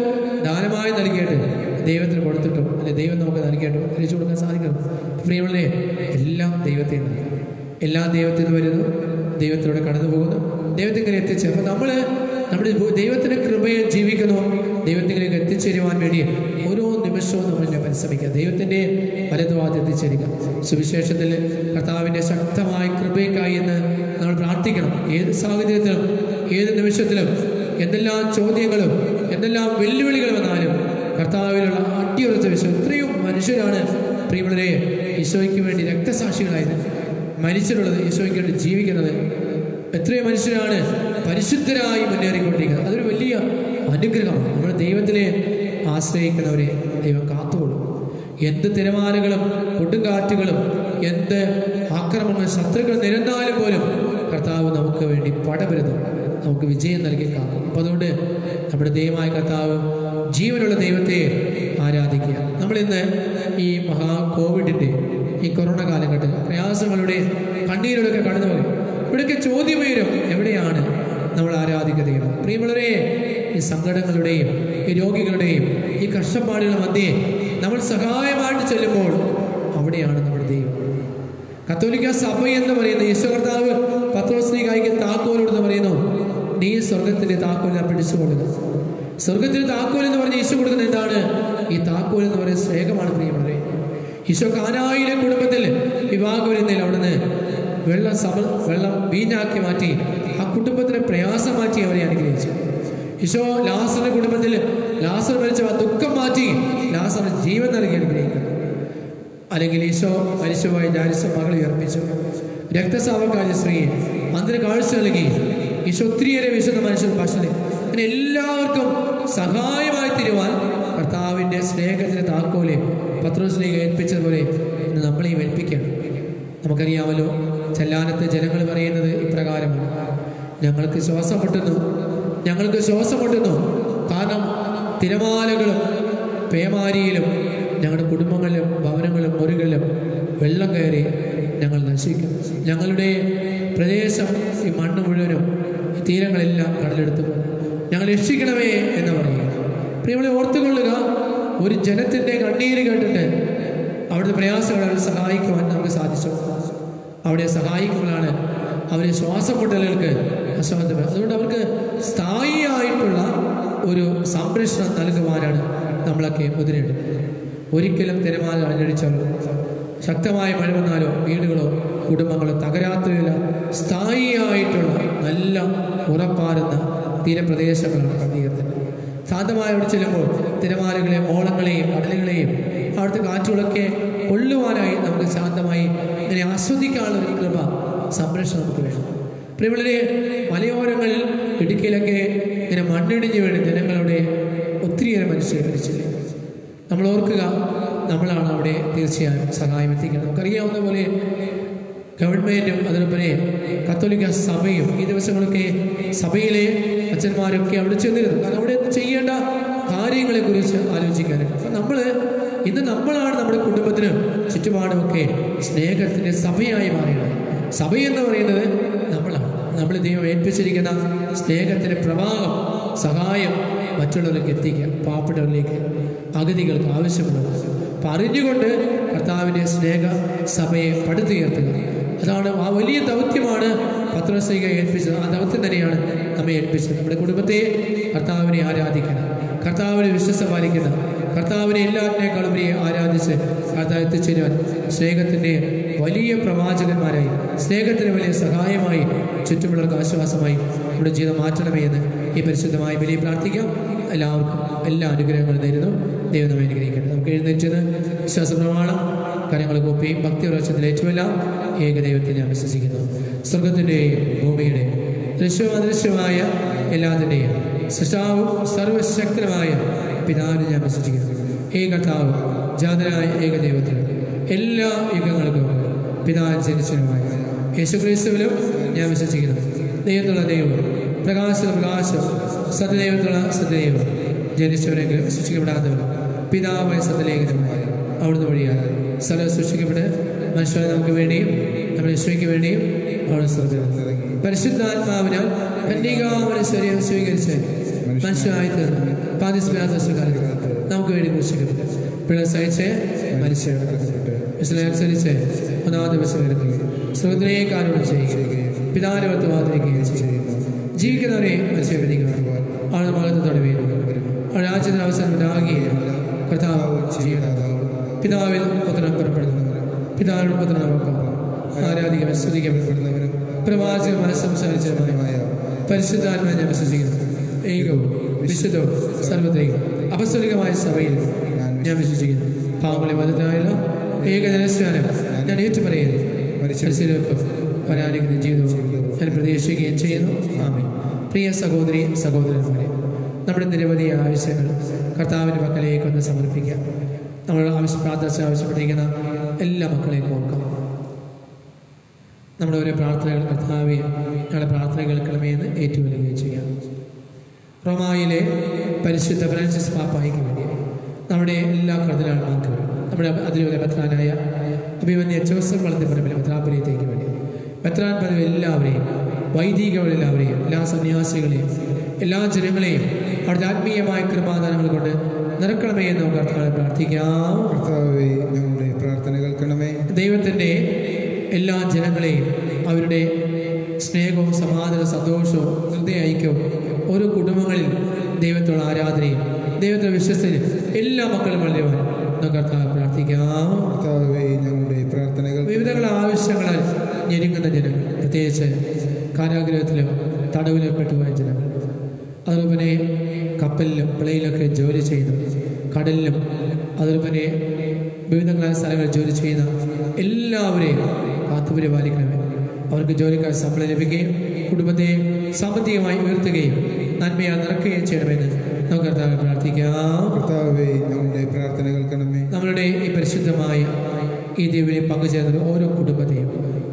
S2: ദാനമായി നൽകിയിട്ട് ദൈവത്തിന് കൊടുത്തിട്ടോ അല്ലെ ദൈവം നമുക്ക് നൽകിയിട്ടോ തിരിച്ചു കൊടുക്കാൻ സാധിക്കണം. പ്രിയമുള്ളവരെ, എല്ലാം ദൈവത്തിൽ നിന്ന്, എല്ലാം ദൈവത്തിൽ നിന്ന് വരുന്നു, ദൈവത്തിലൂടെ കടന്നു പോകുന്നു, ദൈവത്തിലേക്ക് എത്തിച്ച്. അപ്പോൾ നമ്മൾ നമ്മുടെ ദൈവത്തിൻ്റെ കൃപയിൽ ജീവിക്കുന്നു. ദൈവത്തിലേക്ക് എത്തിച്ചേരുവാൻ വേണ്ടി ഓരോ നിമിഷവും നമ്മളിനെ പരിശ്രമിക്കുക, ദൈവത്തിൻ്റെ വലതുഭാഗത്ത് എത്തിച്ചേരുക. സുവിശേഷത്തിൽ കർത്താവിൻ്റെ ശക്തമായ കൃപയ്ക്കായി എന്ന് നമ്മൾ പ്രാർത്ഥിക്കണം. ഏത് സാഹചര്യത്തിലും ഏത് നിമിഷത്തിലും എന്തെല്ലാം ചോദ്യങ്ങളും എന്തെല്ലാം വെല്ലുവിളികൾ വന്നാലും കർത്താവിലുള്ള അടിയുറച്ച വിശ്വാസം. എത്രയും മനുഷ്യരാണ് പ്രിയമുള്ളവരെ ഈശോയ്ക്ക് വേണ്ടി രക്തസാക്ഷികളായത്, മരിച്ചിട്ടുള്ളത്, ഈശോയ്ക്ക് വേണ്ടി ജീവിക്കുന്നത്. എത്രയോ മനുഷ്യരാണ് പരിശുദ്ധരായി മുന്നേറിക്കൊണ്ടിരിക്കുന്നത്. അതൊരു വലിയ അനുഗ്രഹമാണ്. നമ്മൾ ദൈവത്തിനെ ആശ്രയിക്കുന്നവരെ ദൈവം കാത്തുകൊള്ളും. എന്ത് തിരമാലകളും കൊടുങ്കാറ്റുകളും എന്ത് ആക്രമണങ്ങളും ശത്രുക്കൾ നിരന്നാലും പോലും കർത്താവ് നമുക്ക് വേണ്ടി പടപരുന്നു, നമുക്ക് വിജയം നൽകി കാണും. അപ്പോൾ അതുകൊണ്ട് നമ്മുടെ ദൈവമായ കർത്താവ് ജീവനുള്ള ദൈവത്തെ ആരാധിക്കുക. നമ്മളിന്ന് ഈ കോവിഡിൻ്റെ ഈ കൊറോണ കാലഘട്ടത്തിൽ പ്രയാസങ്ങളുടെ കണ്ണീരിലൊക്കെ കടന്നു പോകും. ഇവിടെയൊക്കെ ചോദ്യം വരും, എവിടെയാണ് നമ്മൾ ആരാധിക്കുക ദൈവം? പ്രിയമുള്ളവരെ, ഈ സങ്കടങ്ങളുടെയും ഈ രോഗികളുടെയും ഈ കഷ്ടപ്പാടുകളുടെ മധ്യേ നമ്മൾ സഹായമായിട്ട് ചെല്ലുമ്പോൾ അവിടെയാണ് നമ്മുടെ ദൈവം. കത്തോലിക്ക സഭ എന്ന് പറയുന്ന ഈശോ കർത്താവ് പത്രോസ്ലീഹായ്ക്ക് താക്കോലെന്ന് പറയുന്നു, നീ സ്വർഗത്തിന്റെ താക്കോലിനെ പിടിച്ചുകൊള്ളുക. സ്വർഗത്തിന്റെ താക്കോൽ എന്ന് പറഞ്ഞ് ഈശോ കൊടുക്കുന്നത് എന്താണ്? ഈ താക്കോൽ എന്ന് പറയുന്ന സ്നേഹമാണ്. പ്രിയമുള്ളവരെ, ഈശോ കാനായിലെ കുടുംബത്തിൽ വിവാഹം വരുന്നതിൽ അവിടുന്ന് വെള്ളം വീഞ്ഞാക്കി മാറ്റി ആ കുടുംബത്തിന് പ്രയാസം മാറ്റി അവരെ അനുഗ്രഹിച്ചു. ഈശോ ലാസറിന്റെ കുടുംബത്തിൽ ലാസർ മരിച്ച ആ ദുഃഖം മാറ്റി ലാസറിന് ജീവൻ നൽകി അനുഗ്രഹിക്കുന്നു. അല്ലെങ്കിൽ ഈശോ മരിച്ചുപോയ ജാരിസ മകളെ ഉയർപ്പിച്ചു. രക്തസ്രാവക്കാരി സ്ത്രീയെ അതിന് കാഴ്ച നൽകി. ഈശോ ഒത്തിരിയേറെ വിശുദ്ധ മനുഷ്യർ ഭക്ഷണം. അങ്ങനെ എല്ലാവർക്കും സഹായമായി തീരുവാൻ കർത്താവിൻ്റെ സ്നേഹത്തിന് താക്കോലെ പത്രോസിലേക്ക് ഏൽപ്പിച്ചതുപോലെ ഇന്ന് നമ്മളെയും ഏൽപ്പിക്കണം. നമുക്കറിയാമല്ലോ, ചെല്ലാനത്തെ ജനങ്ങൾ പറയുന്നത് ഇപ്രകാരമാണ്: ഞങ്ങൾക്ക് ശ്വാസം മുട്ടുന്നു, ഞങ്ങൾക്ക് ശ്വാസം മുട്ടുന്നു. കാരണം തിരമാലകളും പേമാരിയിലും ഞങ്ങളുടെ കുടുംബങ്ങളിലും ഭവനങ്ങളിലും മുറികളിലും വെള്ളം കയറി ഞങ്ങൾ നശിക്കും. ഞങ്ങളുടെ പ്രദേശം ഈ മണ്ണ് മുഴുവനും ഈ തീരങ്ങളെല്ലാം കടലെടുത്തു പോകും. ഞങ്ങൾ രക്ഷിക്കണമേ എന്ന് പറയുക. പ്രിയങ്ങളെ, ഓർത്തുകൊള്ളുക, ഒരു ജനത്തിൻ്റെ കണ്ണീര് കേട്ടിട്ട് അവിടുത്തെ പ്രയാസങ്ങൾ അവരെ സഹായിക്കുവാൻ നമുക്ക് സാധിച്ചു. അവിടെ സഹായിക്കുമ്പോഴാണ് അവരെ ശ്വാസമുട്ടലുകൾക്ക് അശ്വാസം. അതുകൊണ്ട് അവർക്ക് സ്ഥായിയായിട്ടുള്ള ഒരു സംരക്ഷണം നൽകുവാനാണ് നമ്മളൊക്കെ മുതിരെടുക്കുന്നത്. ഒരിക്കലും തിരമാല അലടിച്ചാലോ ശക്തമായ മഴ വന്നാലോ വീടുകളോ കുടുംബങ്ങളോ തകരാത്തതില്ല. സ്ഥായിയായിട്ടുള്ള നല്ല ഉറപ്പാരുന്ന തീരപ്രദേശങ്ങളാണ് ക്രമീകരണത്തിൽ. ശാന്തമായി അവിടെ ചെല്ലുമ്പോൾ തിരമാലകളെയും ഓളങ്ങളെയും കടലുകളെയും അവിടുത്തെ കാറ്റുകളൊക്കെ കൊള്ളുവാനായി നമുക്ക് ശാന്തമായി ഇങ്ങനെ ആസ്വദിക്കാനുള്ള ഒരു കൃപ സംരക്ഷണം നമുക്ക് വേണം. പ്രിയമുള്ളവരെ, മലയോരങ്ങളിൽ ഇടുക്കിയിലൊക്കെ ഇങ്ങനെ മണ്ണിടിഞ്ഞ് വീണ് ജനങ്ങളുടെ ഒത്തിരിയേറെ മനുഷ്യരെ മരിച്ചില്ലേ. നമ്മൾ ഓർക്കുക, നമ്മളാണ് അവിടെ തീർച്ചയായും സഹായം എത്തിക്കുന്നത്. നമുക്കറിയാവുന്ന പോലെ ഗവൺമെൻറ്റും അതിനൊപ്പം കത്തോലിക്ക സഭയും ഈ ദിവസങ്ങളൊക്കെ സഭയിലെ അച്ഛന്മാരൊക്കെ അവിടെ ചെന്നിരുന്നു. കാരണം അവിടെ ചെയ്യേണ്ട കാര്യങ്ങളെക്കുറിച്ച് ആലോചിക്കാനുണ്ട്. അപ്പം നമ്മളാണ് നമ്മുടെ കുടുംബത്തിനും ചുറ്റുപാടുമൊക്കെ സ്നേഹത്തിൻ്റെ സഭയായി മാറിയത്. സഭയെന്ന് പറയുന്നത് നമ്മളാണ്. നമ്മൾ ദൈവം ഏൽപ്പിച്ചിരിക്കുന്ന സ്നേഹത്തിൻ്റെ പ്രവാഹം, സഹായം മറ്റുള്ളവർക്ക് എത്തിക്കുക, പാവപ്പെട്ടവരിലേക്ക്, അഗതികൾക്ക് ആവശ്യമുള്ളത്. അപ്പം അറിഞ്ഞുകൊണ്ട് കർത്താവിൻ്റെ സ്നേഹ സഭയെ പടുത്തുയർത്തുക, അതാണ് ആ വലിയ ദൗത്യമാണ് പത്രോസ്ലീഹ ഏൽപ്പിച്ചത്. ആ ദൗത്യം തന്നെയാണ് നമ്മെ ഏൽപ്പിച്ചത്. നമ്മുടെ കുടുംബത്തെ കർത്താവിനെ ആരാധിക്കണം, കർത്താവിനെ വിശ്വസം പാലിക്കുന്ന, കർത്താവിനെ എല്ലാത്തിനേക്കാളും വലിയ ആരാധിച്ച് കർത്താവ് എത്തിച്ചേരുവാൻ സ്നേഹത്തിൻ്റെ വലിയ പ്രവാചകന്മാരായി, സ്നേഹത്തിന് വലിയ സഹായമായി, ചുറ്റുമുള്ളവർക്ക് ആശ്വാസമായി നമ്മുടെ ജീവിതം മാറ്റണമേ എന്ന് ഈ പരിശുദ്ധമായ ബലിയിൽ പ്രാർത്ഥിക്കാം. എല്ലാവർക്കും എല്ലാ അനുഗ്രഹങ്ങളും നേരുന്നു. ദൈവം നമ്മെ അനുഗ്രഹിക്കട്ടെ. നമുക്ക് എഴുന്നേറ്റത് വിശ്വാസ പ്രമാണം കരങ്ങൾ കൂപ്പി ഭക്തി ഉറച്ചതിൽ ഏറ്റുമല്ല ഏകദൈവത്തെ ഞാൻ വിശ്വസിക്കുന്നു. സ്വർഗത്തിൻ്റെയും ഭൂമിയുടെയും ദൃശ്യമായ എല്ലാത്തിൻ്റെയും സൃഷ്ടാവും സർവശക്തനുമായ പിതാവിനെ ഞാൻ വിശ്വസിക്കുന്നു. കർത്താവ് ജാതനായ ഏകദൈവത്തിൽ എല്ലാ യുഗങ്ങൾക്കും പിതാവിൻ ജനിച്ചനുമായ യേശുക്രിസ്തുവിലും ഞാൻ വിശ്വസിക്കുന്നു. ദൈവത്തുള്ള ദൈവം, പ്രകാശം പ്രകാശം, സത്യദൈവത്തുള്ള സത്യദൈവം, ജനിച്ചവരെങ്കിലും സൃഷ്ടിക്കപ്പെടാത്തവരും പിതാവായ സത്യലേഖനമായ അവിടുന്ന് വഴിയാണ് സ്ഥലം സൃഷ്ടിക്കപ്പെട്ട് മനുഷ്യരെ നമുക്ക് വേണ്ടിയും നമ്മുടെ ഈശോയ്ക്ക് വേണ്ടിയും അവിടെ സ്വർഗ്ഗത്തിൽ പരിശുദ്ധാത്മാവിനാൽ കന്യകാമന ശരീരം സ്വീകരിച്ച് മനുഷ്യനായി തീർന്നു. പാതിസ്മയാത്ത നമുക്ക് വേണ്ടി ക്രൂശിക്കപ്പെട്ടു. പിഴ സഹിച്ച് മരിച്ചടക്കപ്പെട്ടു. അനുസരിച്ച് 1-ാം ദിവസം വരുത്തുകയും സ്വർഗ്ഗത്തിലേക്ക് ആരോപണം ചെയ്യുകയും പിതാവിനെ ഓർത്ത് വാതിരിക്കുകയും ചെയ്യുന്നു. ജീവിക്കുന്നവരെ മത്സ്യപിടിക്കുകയും അവരുടെ മകത്വത്തോടെ വീഴുക. അവരുടെ രാജ്യത്തിന് അവസരം ഉണ്ടാകുകയും കർത്താവ് ജീവിതാതാവും പിതാവിൽ പുത്രൻ പുറപ്പെടുന്നവരും പിതാവിന്റെ പുത്രനൊപ്പം ആരാധിക്കാൻ സ്തുതിക്കപ്പെടുന്നവരും പ്രവാചകൻ മനസ്സംസാരിച്ചതുമായ പരിശുദ്ധാത്മാവിനെ ഞാൻ വിശ്വസിക്കുന്നു. ഏകവും വിശുദ്ധവും സർവ്വത്രികവും അപസ്തോലികമായ സഭയിൽ ഞാൻ വിശ്വസിക്കുന്നു. പാവങ്ങളെ മതത്തിനായുള്ള ഏകദിനസ്നാനം ഞാൻ ഏറ്റുപറയുന്നു. മരിച്ചവരൊപ്പം വരാനിരിക്കുന്ന ജീവിതവും ഞാൻ പ്രതീക്ഷിക്കുകയും ചെയ്യുന്നു. ആമേൻ. പ്രിയ സഹോദരി സഹോദരന്മാരെ, നമ്മുടെ നിരവധി ആവശ്യങ്ങൾ കർത്താവിൻ്റെ മക്കളിലേക്കൊന്ന് സമർപ്പിക്കാം. നമ്മൾ പ്രാർത്ഥന ആവശ്യപ്പെട്ടിരിക്കുന്ന എല്ലാ മക്കളെയും ഓർക്കാം. നമ്മുടെ ഓരോ പ്രാർത്ഥനകൾ കർത്താവെ ഞങ്ങളുടെ പ്രാർത്ഥന കേൾക്കണമേ എന്ന് ഏറ്റുവരുകയും ചെയ്യാം. റോമായിലെ പരിശുദ്ധ ഫ്രാൻസിസ് പാപ്പായ്ക്ക് വേണ്ടി നമ്മുടെ എല്ലാ കർദിനാൾമാർക്ക് വേണ്ടി നമ്മുടെ അതിലൂടെ മെത്രാനായ അഭിമന്യ ജോസഫ് വളർത്തിപ്പറമ്പിലെ മെത്രാപുരത്തേക്ക് വേണ്ടി മെത്രാൻ പദവി എല്ലാവരെയും വൈദികരെല്ലാവരെയും എല്ലാ സന്യാസികളെയും എല്ലാ ജനങ്ങളെയും അവിടുത്തെ ആത്മീയമായ കൃപാദാനങ്ങൾ കൊണ്ട് നിറക്കണമേ എന്ന് നമുക്ക് കർത്താവെ പ്രാർത്ഥിക്കാം.
S1: ഞങ്ങളുടെ പ്രാർത്ഥന കേൾക്കണമേ.
S2: ദൈവത്തിൻ്റെ എല്ലാ ജനങ്ങളെയും അവരുടെ സ്നേഹവും സമാധാനവും സന്തോഷവും ഹൃദയ ഐക്യവും ഓരോ കുടുംബങ്ങളിൽ ദൈവത്തോട് ആരാധനയും ദൈവത്തെ വിശ്വസിച്ച് എല്ലാ മക്കളും വളരുവാൻ നമുക്ക് കർത്താവ് പ്രാർത്ഥിക്കാം.
S1: ഞങ്ങളുടെ പ്രാർത്ഥനകൾ
S2: വിവിധങ്ങളുടെ ആവശ്യങ്ങളാൽ ഞെരുങ്ങുന്ന ജനങ്ങൾ, പ്രത്യേകിച്ച് കാരാഗ്രഹത്തിലും തടവിലും പെട്ടുപോയ ജനങ്ങൾ, അതുപോലെ കപ്പലിലും പ്ലെയിലൊക്കെ ജോലി ചെയ്യുന്നു, കടലിലും അതുപോലെ വിവിധങ്ങളായ സ്ഥലങ്ങളിൽ ജോലി ചെയ്യുന്ന എല്ലാവരെയും കാത്തുപരിപാലിക്കണമേ. അവർക്ക് ജോലിക്കാർ ശമ്പളം ലഭിക്കുകയും കുടുംബത്തെ സാമ്പത്തികമായി ഉയർത്തുകയും നന്മയാൽ നിറക്കുകയും ചെയ്യണമെന്ന് നമുക്ക് കർത്താവെ പ്രാർത്ഥിക്കാം.
S1: ഞങ്ങളുടെ പ്രാർത്ഥന കേൾക്കണമേ.
S2: നമ്മളുടെ ഈ പരിശുദ്ധമായ ഈ ദൈവനെ പങ്കുചേർന്ന ഓരോ കുടുംബത്തെയും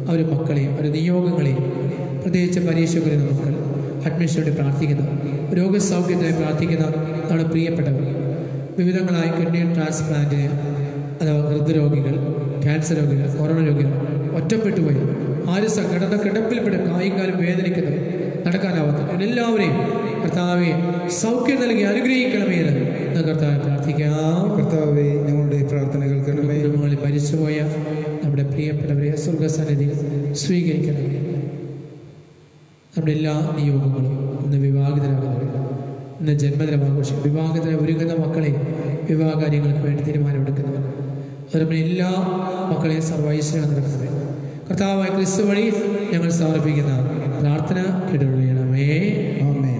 S2: അവരുടെ മക്കളെയും അവരുടെ നിയോഗങ്ങളെയും, പ്രത്യേകിച്ച് പരീക്ഷ വരുന്ന മക്കൾ, അഡ്മിഷനോട് പ്രാർത്ഥിക്കുന്ന, രോഗസൗഖ്യത്തിനായി പ്രാർത്ഥിക്കുന്ന നമ്മുടെ പ്രിയപ്പെട്ടവർ, വിവിധങ്ങളായ കിഡ്നി ട്രാൻസ്പ്ലാന്റിന് അഥവാ ഹൃദ്രോഗികൾ, ക്യാൻസർ രോഗികൾ, കൊറോണ രോഗികൾ, ഒറ്റപ്പെട്ടുപോയി ആരും കിടപ്പിൽപ്പെട്ട് കായികാലം വേദനിക്കുന്നവർ, നടക്കാനാവാത്ത എല്ലാവരെയും കർത്താവെ സൗഖ്യം നൽകി അനുഗ്രഹിക്കണമേ എന്ന് കർത്താവെ പ്രാർത്ഥിക്കാം.
S1: ഞങ്ങളുടെ പ്രാർത്ഥനകൾ
S2: കുടുംബങ്ങളിൽ മരിച്ചുപോയ നമ്മുടെ പ്രിയപ്പെട്ടവരെ സ്വർഗസന്നിധിയിൽ സ്വീകരിക്കണമേ. നമ്മുടെ എല്ലാ നിയോഗങ്ങളും ഇന്ന് വിവാഹിതരാകുന്നവർ, ഇന്ന് ജന്മദിനം ആഘോഷിക്കും, വിവാഹത്തിന് ഒരുങ്ങുന്ന മക്കളെ വിവാഹ കാര്യങ്ങൾക്ക് വേണ്ടി തീരുമാനമെടുക്കുന്നവർ, അതുപോലെ എല്ലാ മക്കളെയും സർവൈശ്വര്യം നടക്കണമേ. കർത്താവായ ക്രിസ്തു വഴി ഞങ്ങൾ സമർപ്പിക്കുന്ന പ്രാർത്ഥന കേട്ടുകൊള്ളണമേ.
S1: ആമേൻ.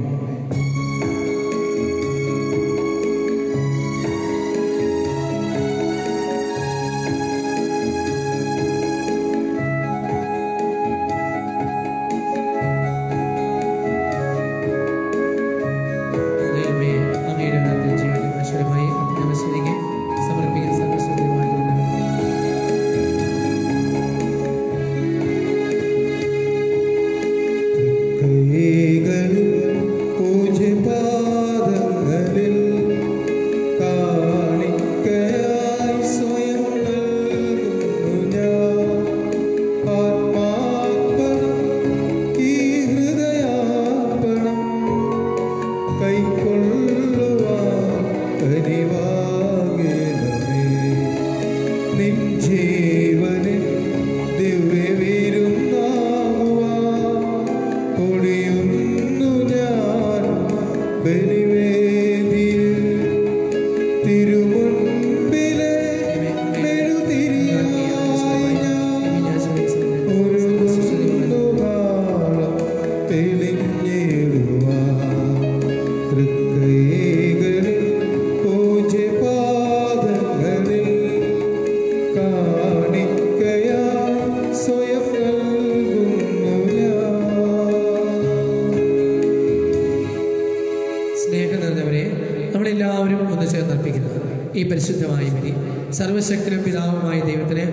S2: ഈ പരിശുദ്ധമായ ബലി സർവശക്തനും പിതാവുമായ ദൈവത്തിന്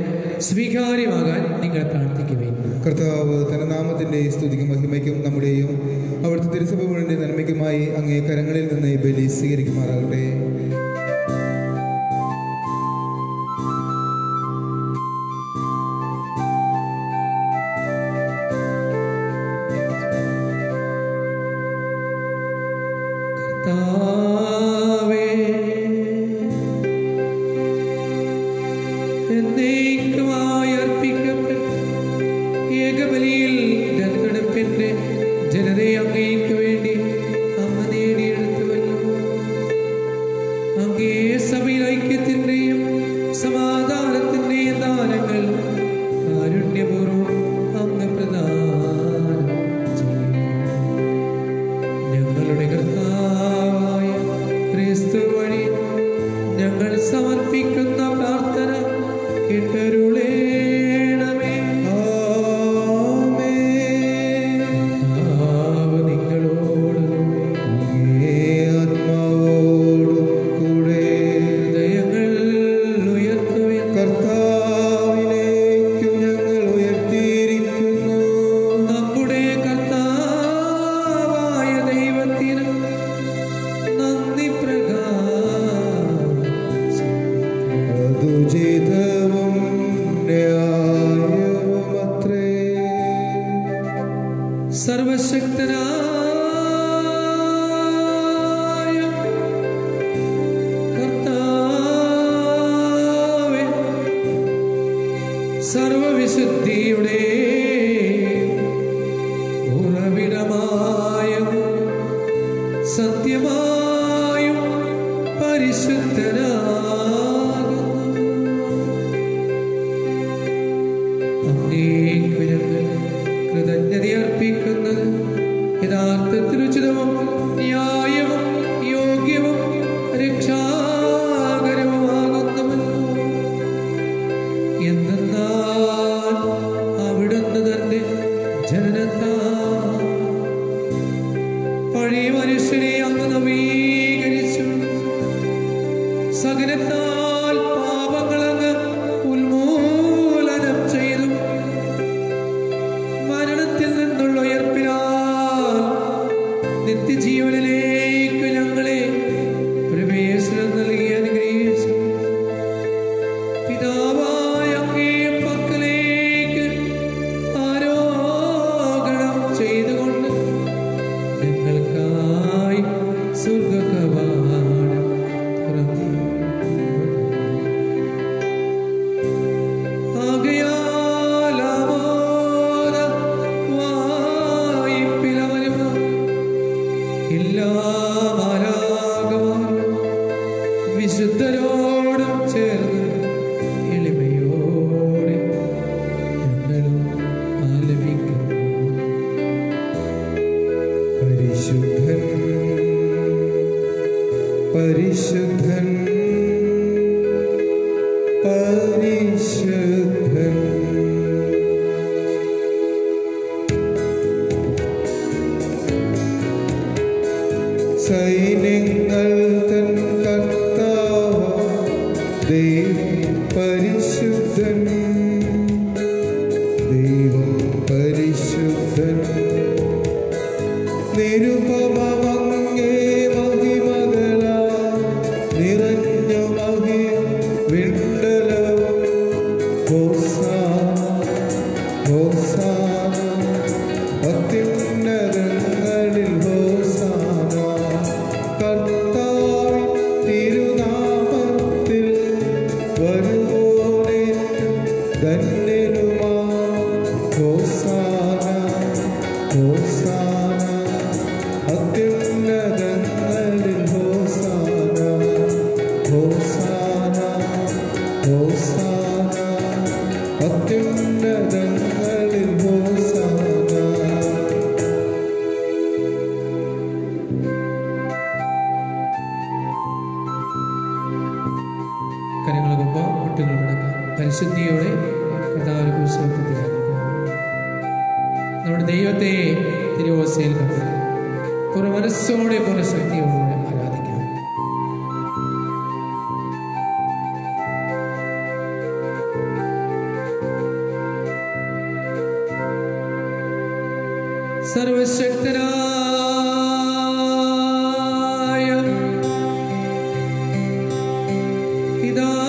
S2: സ്വീകാര്യമാകാൻ നിങ്ങൾ പ്രാർത്ഥിക്കുകയും
S1: കർത്താവ് തന്റെ നാമത്തിന്റെ സ്തുതിക്കും മഹിമയ്ക്കും നമ്മുടെയും അവിടുത്തെ തിരുസഭ മുഴുവന്റെ നന്മയ്ക്കുമായി അങ്ങേ കരങ്ങളിൽ നിന്ന് ഈ ബലി സ്വീകരിക്കുമാറാകട്ടെ.
S2: ഏകബലിയിൽ ദത്തെടുപ്പിന്റെ ജനതയെ അങ്ങേക്ക് വേണ്ടി അങ്ങ് നേടിയെടുത്തുവല്ലോ. അങ്ങേ സഭയിൽ ഐക്യത്തിന്റെയും സമാധാനത്തിന്റെയും ദാനങ്ങൾ കാരുണ്യപൂർവ്വം അങ്ങ് പ്രദാനം ചെയ്യും. ഞങ്ങളുടെ കർത്താവായ ക്രിസ്തു വഴി ഞങ്ങൾ സമർപ്പിക്കുന്ന പ്രാർത്ഥന കേട്ടരുളേണമേ. കർത്താവ് നിങ്ങളോടുകൂടെ
S1: ആത്മാവോടും കൂടെ
S2: ഹൃദയങ്ങൾ ഉയർത്തുവിൻ.
S1: കർത്താവിലേക്കും ഞങ്ങൾ ഉയർത്തിയിരിക്കുന്നു.
S2: നമ്മുടെ കർത്താവായ ദൈവത്തിന് നന്ദി
S1: അതുചിതവും ന്യായവുമത്രേ.
S2: സർവശക്തനായ കർത്താവേ, സർവവിശുദ്ധിയുടെ ഉറവിടമായും സത്യമായും പരിശുദ്ധനാകുന്നു. അങ്ങേക്കു ഞങ്ങൾ കൃതജ്ഞത അർപ്പിക്കുന്നത് യഥാർത്ഥത്തിൽ ഉചിതവും ന്യായവും യോഗ്യവും രക്ഷാകരവുമാകുന്നുവല്ലോ. എന്തെന്നാൽ അവിടുന്ന് തന്റെ ജനനത്താൽ പഴയ മനുഷ്യനെ അങ്ങ് നവീകരിച്ചു. സകലത്താൽ പാപങ്ങളങ്ങ് ഉന്മൂലനം ചെയ്തു. മരണത്തിൽ നിന്നുള്ള ഉയർപ്പിനാൽ നിത്യജീവനിലേക്ക് ഞങ്ങളെ പ്രവേശനം നൽകി അനുഗ്രഹിച്ചു. പിതാവായ അങ്ങേ പക്കലേക്ക് ആരോഹണം ചെയ്തുകൊണ്ട് ഞങ്ങൾക്കായി സ്വർഗ്ഗകവാടം തുറന്നു. ആകയാൽ ആമോദവായ്പിലവരും എല്ലാ മാലാഖമാരും വിശുദ്ധരോടും ചേർന്ന് എളിമയോടെ ഞങ്ങളും ആലപിക്കുന്നു.
S1: പരിശുദ്ധൻ പരിശുദ്ധൻ പരിശുദ്ധൻ സൈന്യങ്ങൾ തൻ കർത്താവാം ദൈവം പരിശുദ്ധൻ. ദൈവം പരിശുദ്ധൻ. നിരുപമങ്ങേ മഹിമകളാൽ നിറഞ്ഞു മഹിം വിണ്ടലവും. ഹോസാന ഹോസാന അത്യുന്നതങ്ങളിൽ ഹോസാന. കർത്താവിൻ തിരുനാമത്തിൽ വരുവോനേറ്റം ധന്യനുമാ. ഹോസാന ഹോസാന അത്യുന്നതങ്ങളിൽ ഹോസാന. ഹോസാന ഹോസാന അത്യുന്നതങ്ങളിൽ ഹോസാന.
S2: കരങ്ങൾ കുമ്പോ മുട്ടുകൾ മടക്കാം. പരിശുദ്ധിയോടെ കർത്താവിനെ കുറിച്ച് ധ്യാനിക്കാം. നമ്മുടെ ദൈവത്തെ തിരുവോസയിൽ കണ്ട് പൂർണ്ണ മനസ്സോടെ പൂർണ്ണ ശക്തിയോടെ ആരാധിക്കാം. സർവശക്തനായ പിതാവേ,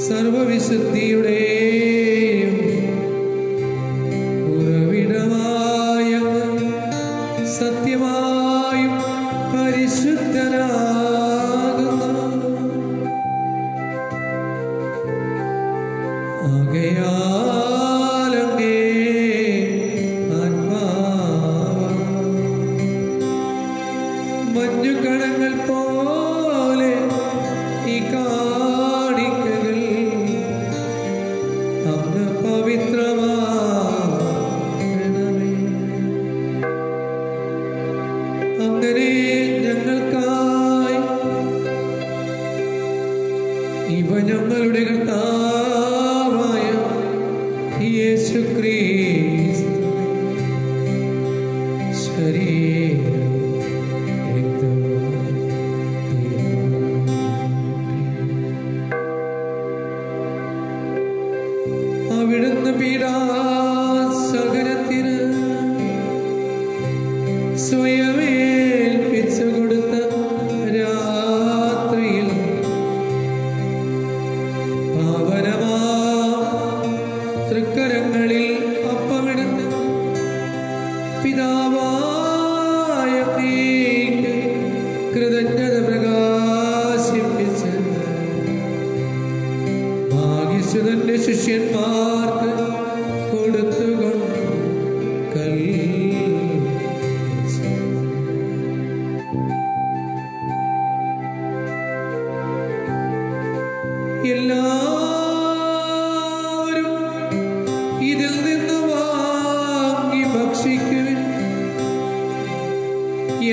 S2: സർവവിശുദ്ധിയുടെയും ഉറവിടമായ സത്യമായും പരിശുദ്ധനാകുന്നു. ആകയാലങ്ങേ ആത്മാവ് മഞ്ഞുകണങ്ങൾ പോലെ ഈ കാണിക്കകൾ അങ്ങ് പവിത്രമാകണമേ. അങ്ങനെ ഞങ്ങൾക്കായി ഇവ ഞങ്ങളുടെ കർത്താവായ യേശുക്രിസ്തു ശരീരം രക്തമായി തീർന്നു. അവിടുന്ന് പീഡാസഹനത്തിന് സ്വയമേൽപ്പിച്ചു കൊടുത്ത രാത്രിയിൽ പാവനമാ തൃക്കരങ്ങളിൽ അപ്പമെടുത്ത് പിതാവായ അങ്ങേക്ക് കൃതജ്ഞത പ്രകാശിപ്പിച്ച് ഭാഗ്യസുതന്റെ ശിഷ്യന്മാർക്ക് കൊടുത്തുകൊണ്ട് എല്ലാവരും ഇതിൽ നിന്ന് വാങ്ങി ഭക്ഷിക്കുവിൻ.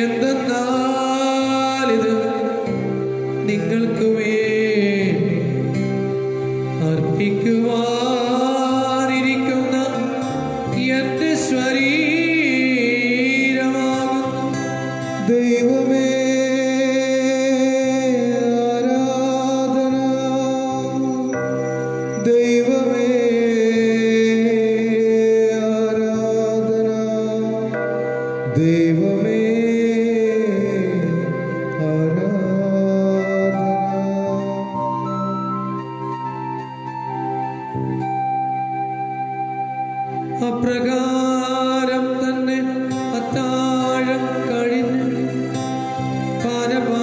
S2: എന്തെന്നാലിത് നിങ്ങൾക്ക് വേണ്ടി അർപ്പിക്കുവാനിരിക്കുന്ന എന്റെ ശരീരമാകുന്നു.
S1: ദൈവമേ
S2: അപ്രകാരം തന്നെ അത്താഴം കഴിഞ്ഞ് പാനപാത്രമെടുത്ത്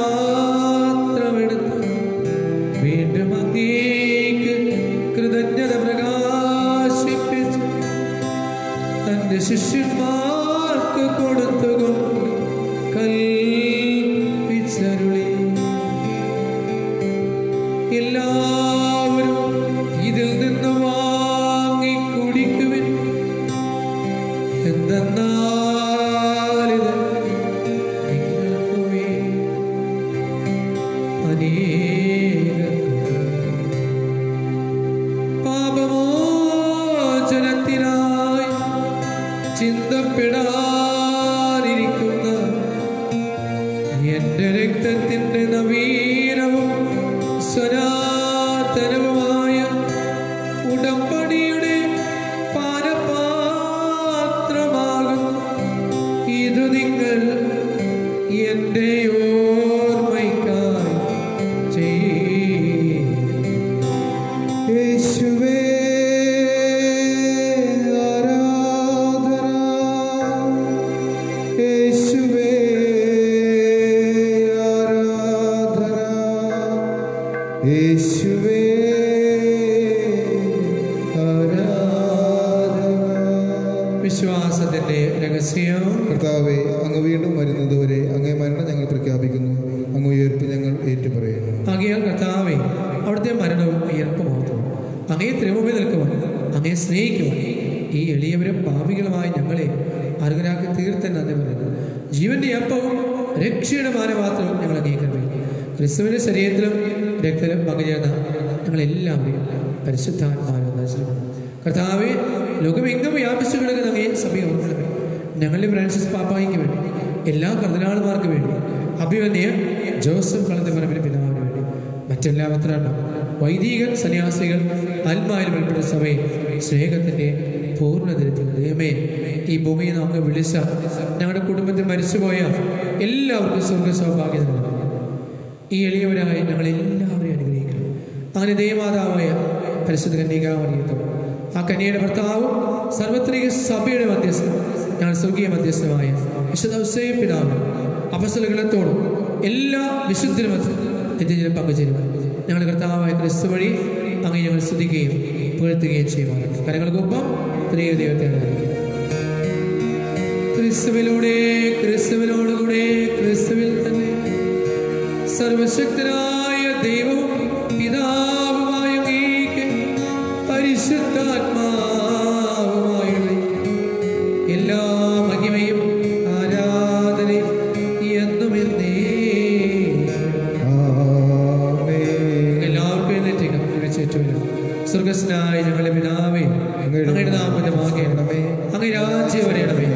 S2: വീണ്ടും അങ്ങേക്ക് കൃതജ്ഞത പ്രകാശിപ്പിച്ച് തന്റെ ശിഷ്യന്മാർക്ക് കൊടുത്തുകൊണ്ട് കൽപ്പിച്ചരുളി. എല്ലാവരും ഇതിൽ നിന്ന് വാങ്ങി കുടിക്കുവിൻ. എന്തെന്നാലിത് നിങ്ങൾക്ക് വേണ്ടി അനേകർക്ക് പാപമോചനത്തിനായി ചിന്തപ്പെടാതിരിക്കുന്ന എന്റെ രക്തത്തിന്റെ നവീനവും സനാതനവുമായ ഉടമ്പടിയുടെ പാനപാത്രമാകുന്നു. ഇത് നിങ്ങൾ എന്റെ ഓർമ്മയ്ക്കായി ചെയ്യും.
S1: യേശുവേ ആരാധന, യേശുവേ ആരാധന, യേശുവേ
S2: വിശ്വാസത്തിന്റെ രഹസ്യം.
S1: കർത്താവേ, അങ്ങ് വീണ്ടും വരുന്നതുവരെ അങ്ങേ മരണം ഞങ്ങൾ പ്രഖ്യാപിക്കുന്നു, അങ്ങ് ഉയർപ്പ് ഞങ്ങൾ ഏറ്റുപറയുന്നു.
S2: ആകയാൽ കർത്താവേ, അവിടുത്തെ മരണവും ഉയർപ്പും ഓർത്തും അങ്ങേ തിരുമുമ്പിൽ നിൽക്കുവാൻ, അങ്ങേ സ്നേഹിക്കുവാൻ ഈ എളിയവരും പാപികളുമായി ഞങ്ങളെ അർഹരാക്കി തീർത്തെന്ന് നന്ദി പറയുന്നു. ജീവന്റെ അപ്പവും രക്ഷയുടെ മാനപാത്രവും ഞങ്ങൾ അംഗീകരിക്കുന്നു. ക്രിസ്തുവിന്റെ ശരീരത്തിലും രക്തത്തിലും പങ്കുചേർന്ന ഞങ്ങളെല്ലാവരെയും പരിശുദ്ധാത്മാവിനെ ദർശിക്കുന്നു. കർത്താവെ, ലോകമെങ്ങും വ്യാപിച്ചു കിടക്കുന്ന അങ്ങേ സഭയെ ഓർക്കണമേ. ഞങ്ങളുടെ ഫ്രാൻസിസ് പാപ്പായിക്ക് വേണ്ടി, എല്ലാ കർദിനാൾമാർക്ക് വേണ്ടി, അഭിവന്യ ജോസഫ് കളത്തിപ്പറമ്പിന്റെ പിതാവിന് വേണ്ടി, മറ്റെല്ലാ പത്രാണ്ടും വൈദിക സന്യാസികൾ ആത്മാവിൽ ഉൾപ്പെട്ട സഭയെ സ്നേഹത്തിന്റെ പൂർണ്ണതരത്തിൽ ദൈവമേ, ഈ ഭൂമിയെ നമുക്ക് വിളിച്ച ഞങ്ങളുടെ കുടുംബത്തിൽ മരിച്ചുപോയ എല്ലാവർക്കും സ്വർഗ സൗഭാഗ്യം നൽകണം. ഈ എളിയവരായി ഞങ്ങളെല്ലാവരെയും അനുഗ്രഹിക്കണം. അങ്ങനെ ദൈവമാതാവായ പരിശുദ്ധ കന്യകാമറിയത്തോട്, ആ കന്യയുടെ ഭർത്താവും സർവത്രിക സഭയുടെ മധ്യസ്ഥ, ഞങ്ങൾ സ്വർഗീയ മധ്യസ്ഥമായ വിശുദ്ധ ഔസേപ്പ് പിതാവും അപ്പസ്തലഗണത്തോടും എല്ലാ വിശുദ്ധരും നിത്യജനം പങ്കുചേരുവാൻ ഞങ്ങളുടെ കർത്താവായ ക്രിസ്തു വഴി അങ്ങ് ഞങ്ങൾ സ്തുതിക്കുകയും പുകഴ്ത്തുകയും ചെയ്യുവാനാണ്. കരങ്ങൾക്കൊപ്പം ത്രിയേക ദൈവത്തെ ആരാധിക്കുക. ക്രിസ്തുവിലൂടെ, ക്രിസ്തുവിനോടുകൂടെ, ക്രിസ്തുവിൽ തന്നെ സർവശക്തനായ ദൈവവും പിതാവുമായ അങ്ങേക്ക് പരിശുദ്ധാത്മാവുമായുള്ള എല്ലാ മഹിമയും ആരാധനയും എന്നും എല്ലാവർക്കും എഴുന്നേറ്റേക്കാം. സ്വർഗസ്നായ ഞങ്ങളുടെ പിതാവേ, അങ്ങയുടെ നാമത്തെ മാകണമേ, അങ്ങ് രാജ്യം വരണമേ,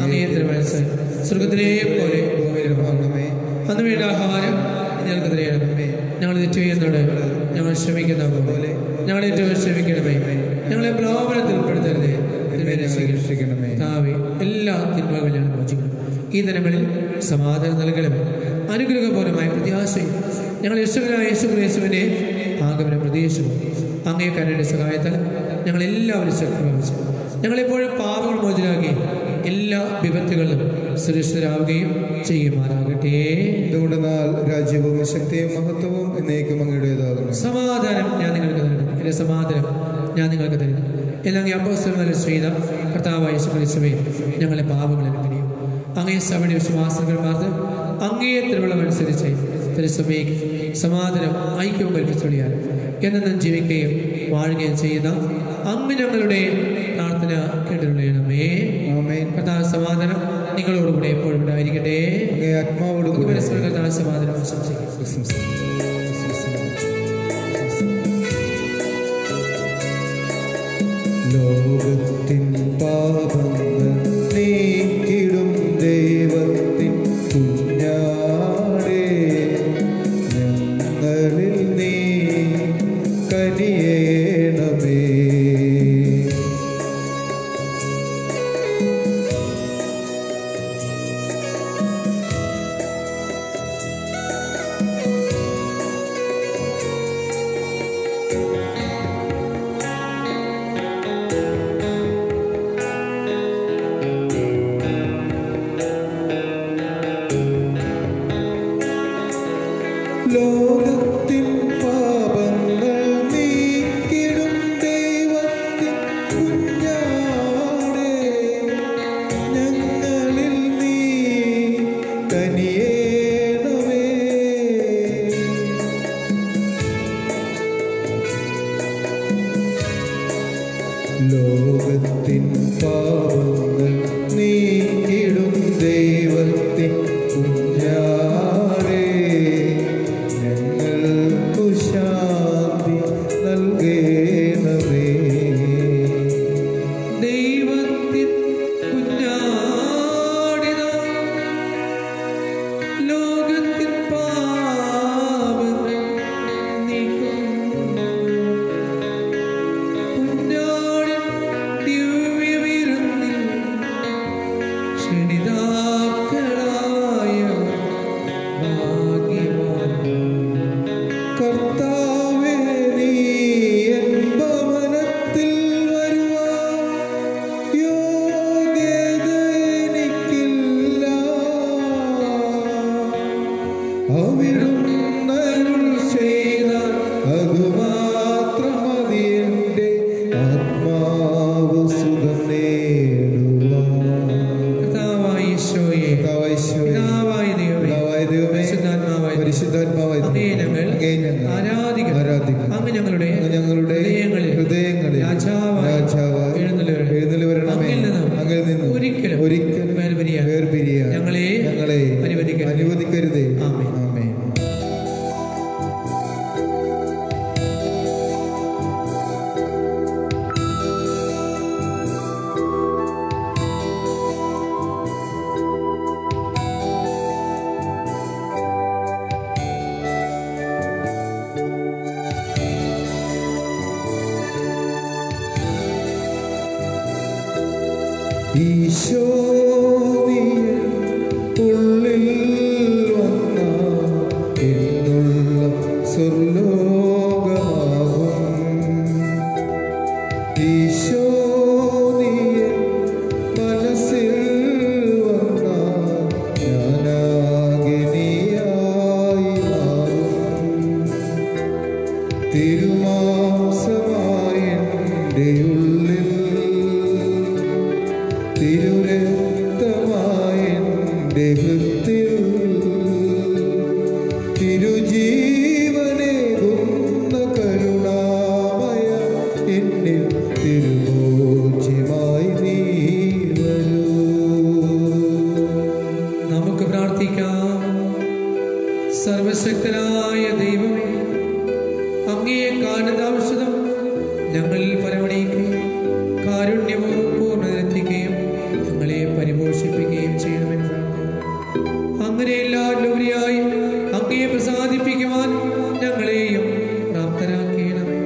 S2: അങ്ങേ തിരുമനസ്സ് സ്വർഗത്തിലെ പോലെ ഭൂമിയിലുമാകണമേ. അന്ന് വേണ്ട ആഹാരം ഞങ്ങൾക്ക് തരണമേ. ഞങ്ങൾ തെറ്റ് ചെയ്യുന്നത് ഞങ്ങൾ ശ്രമിക്കുന്ന പോലെ ഞങ്ങളെ ഏറ്റവും ശ്രമിക്കണമേ. ഞങ്ങളെ പ്രലോഭനത്തിൽ ഉൾപ്പെടുത്തരുതേ, രക്ഷിക്കണമേ. താവേ, എല്ലാ തിന്മകളും ഞങ്ങൾ മോചിക്കണം. ഈ ദിനങ്ങളിൽ സമാധാനം നൽകണമേ. അനുഗ്രഹപൂർവമായ പ്രത്യാശയും ഞങ്ങൾ യേശുവിനായ യേശുക്രിസ്തുവിനെ ആഗമന പ്രതീക്ഷവും അങ്ങേ കരുണയുടെ സഹായത്താൽ ഞങ്ങളെല്ലാവരും ശക്തി പ്രാപിച്ചു ഞങ്ങളെപ്പോഴും പാപങ്ങൾ മോചനാക്കി എല്ലാ വിപത്തുകളിലും സുരക്ഷിതരാവുകയും ചെയ്യുമാറാകട്ടെ.
S1: രാജ്യവും ശക്തിയും മഹത്വവും എന്നേക്കും അങ്ങയുടേതാകുന്നു.
S2: സമാധാനം ഞാൻ നിങ്ങൾക്ക് തരുന്നു, എൻ്റെ സമാധാനം ഞാൻ നിങ്ങൾക്ക് തരുന്നു. എല്ലാം ഈ അപ്പോസ്തലന്മാർ ചെയ്ത കർത്താവായ യേശുക്രിസ്തുവേ, ഞങ്ങളെ പാപങ്ങളെ പിടിയും അങ്ങേ സഭയുടെ വിശ്വാസന്മാർക്ക് അങ്ങേ തിരുവള്ളമനുസരിച്ച് തിരുസഭയ്ക്ക് സമാധാനം ഐക്യവും കൽപ്പിച്ചുകൊള്ളിയാൽ എന്നും ജീവിക്കുകയും വാഴുകയും ചെയ്യുന്ന അങ്ങ് ഞങ്ങളുടെ പ്രാർത്ഥന കേട്ടുകൊള്ളണമേ. കർത്താവ് സമാധാനം നിങ്ങളോടുകൂടെ എപ്പോഴും ഉണ്ടായിരിക്കട്ടെ. പരസ്പരം കർത്താവ് സമാധാനം ആശംസിക്കും.
S1: ലോകത്തിൻ പാപങ്ങൾ നീക്കിടും ദൈവത്തിൻ കുഞ്ഞാടേ, ഞങ്ങളിൽ നീ കനിയേണമേ. ലോകത്തിൻ പാപങ്ങൾ നീക്കിടും ദൈവത്തിൻ കുഞ്ഞാടേ, ഞങ്ങളിൽ നീ കനിയേണമേ. ലോകത്തിൻ പാപങ്ങൾ നീക്കിടും ദൈവത്തിൻ കുഞ്ഞാടേ, ഞങ്ങൾക്കു ശാന്തി നൽകേണമേ.
S2: ദൈവത്തിൻ കുഞ്ഞാടിനാ ലോകത്തിൻ പാപങ്ങൾ നീക്കും കുഞ്ഞാടിൻ ദിവ്യവിരുന്നിൽ ക്ഷണിതാക്കളായ
S1: കർത്താവേ, നീ എൻ ഭവനത്തിൽ വരുവാൻ യോഗ്യത എനിക്കില്ല. അവിടുന്ന് അരുൾ ചെയ്താൽ അതുമാത്രം മതി എൻ്റെ ആത്മാവ് സുഖം നേടുവാൻ.
S2: കർത്താവായ ഈശോയെ, പിതാവായ ദൈവമേ,
S1: പരിശുദ്ധാത്മാവായ
S2: അങ്ങയെ ഞങ്ങൾ ആരാധിക്കുന്നു. അങ്ങ് ഞങ്ങളുടെ ഹൃദയങ്ങളിൽ രാജാവായി എഴുന്നള്ളിവരണമേ. അങ്ങിൽ നിന്നും ഒരിക്കലും വേർപിരിയാൻ ഞങ്ങളെ അനുവദിക്കരുതേ. ആമേൻ.
S1: ഈശോ നീ ഉള്ളിൽ വന്ന എന്നുള്ള സ്വർലോകമാകും. ഈശോ നീ മനസ്സിൽ വന്ന ഞാനാകെ നീയായി മാറും. തിരുമാംസമായ
S2: ആനന്ദാവശ്യതം ഞങ്ങളിൽ പരമണിക്കുകയും കാരുണ്യപൂർവ്വം പൂർണ്ണതയെത്തിക്കുകയും ഞങ്ങളെ പരിപോഷിപ്പിക്കുകയും ചെയ്യണമെന്ന് പ്രാർത്ഥിക്കുന്നു. അങ്ങനെ എല്ലാവരിലുപരിയായി അങ്ങയെ പ്രസാദിപ്പിക്കുവാൻ ഞങ്ങളെയും പ്രാപ്തരാക്കണമേ.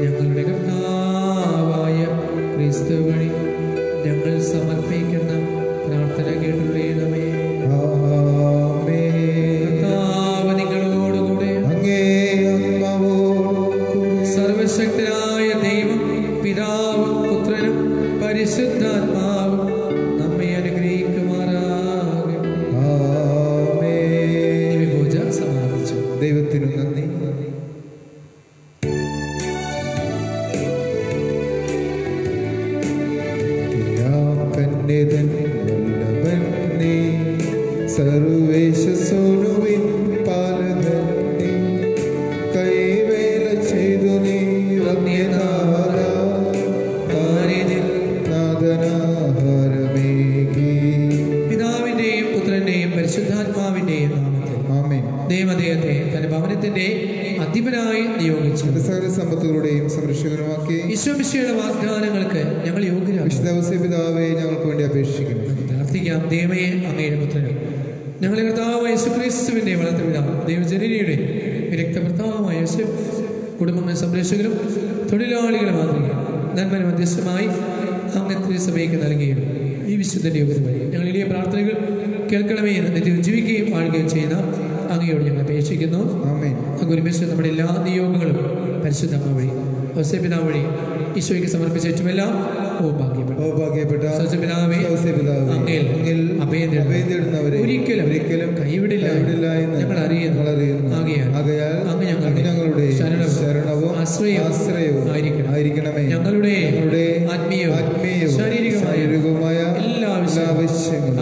S2: ഞങ്ങളുടെ കർത്താവായ ക്രിസ്തു വഴി ഞങ്ങൾ സമർപ്പിക്കുന്ന പ്രാർത്ഥന കേട്ടുകൊള്ളണമേ. കർത്താവ് നിങ്ങളോടുകൂടെ. സർവശക്തനായ ദൈവം പിതാവും പുത്രനും പരിശുദ്ധാത്മാവും നമ്മെ അനുഗ്രഹിക്കുമാറാകട്ടെ. പൂജ സമാപിച്ചു.
S1: ദൈവത്തിനു നന്ദി. സർവേശ സോനുവിൻ പാലകനെ കൈവേല ചെയ്തു നീ നാദനാഹാരമേകി.
S2: പിതാവിന്റെയും പുത്രന്റെയും പരിശുദ്ധാത്മാവിന്റെയും നാമത്തിൽ
S1: ആമേൻ.
S2: ദൈവദേഹത്തെ തന്റെ ഭവനത്തിന്റെ അധിപനായി നിയോഗിച്ചു
S1: സകല സമ്പത്തുകളുടെയും സംരക്ഷകനുമാക്കി
S2: ഈശോമിശിയുടെ വാഗ്ദാനങ്ങൾക്ക് ഞങ്ങൾ യോഗ്യരാകും.
S1: വിശുദ്ധ പിതാവേ, ഞങ്ങൾക്ക് വേണ്ടി അപേക്ഷിക്കുന്നു.
S2: പ്രാർത്ഥിക്കാം. ദൈവമേ, അങ്ങയുടെ പുത്രനും ഞങ്ങളുടെ കർത്താവായ യേശുക്രിസ്തുവിന്റെ വളർത്ത പിതാവ് ദൈവജനനിയുടെ രക്തഭർത്താവായ യേശു കുടുംബങ്ങൾ സംരക്ഷകരും തൊഴിലാളികളെ മാതൃക നന്മന മധ്യസ്ഥമായി അങ്ങ് തിരുസഭയ്ക്ക് നൽകുകയും ഈ വിശുദ്ധന്റെ യോഗ്യത വഴി ഞങ്ങൾ എളിയ പ്രാർത്ഥനകൾ കേൾക്കണമേ എന്ന് നിത്യം ജീവിക്കുകയും വാഴുകയും ചെയ്യുന്ന അങ്ങയോട് ഞങ്ങൾ അപേക്ഷിക്കുന്നു. അങ്ങ് ഒരുമിച്ച് നമ്മുടെ എല്ലാ നിയോഗങ്ങളും പരിശുദ്ധമ്മ വഴി ഔസേപിതാവ് വഴി ഈശോയ്ക്ക് സമർപ്പിച്ച ഏറ്റവുമെല്ലാം ഭാഗ്യപ്പെട്ട ഒരിക്കലും കൈവിടില്ല ഞങ്ങൾ അറിയുന്നു. അങ്ങ് ഞങ്ങളുടെ ശരണവും ആശ്രയവും ആയിരിക്കണമേ. ഞങ്ങളുടെ ആത്മീയവും ശാരീരികമായ എല്ലാ ആവശ്യങ്ങളും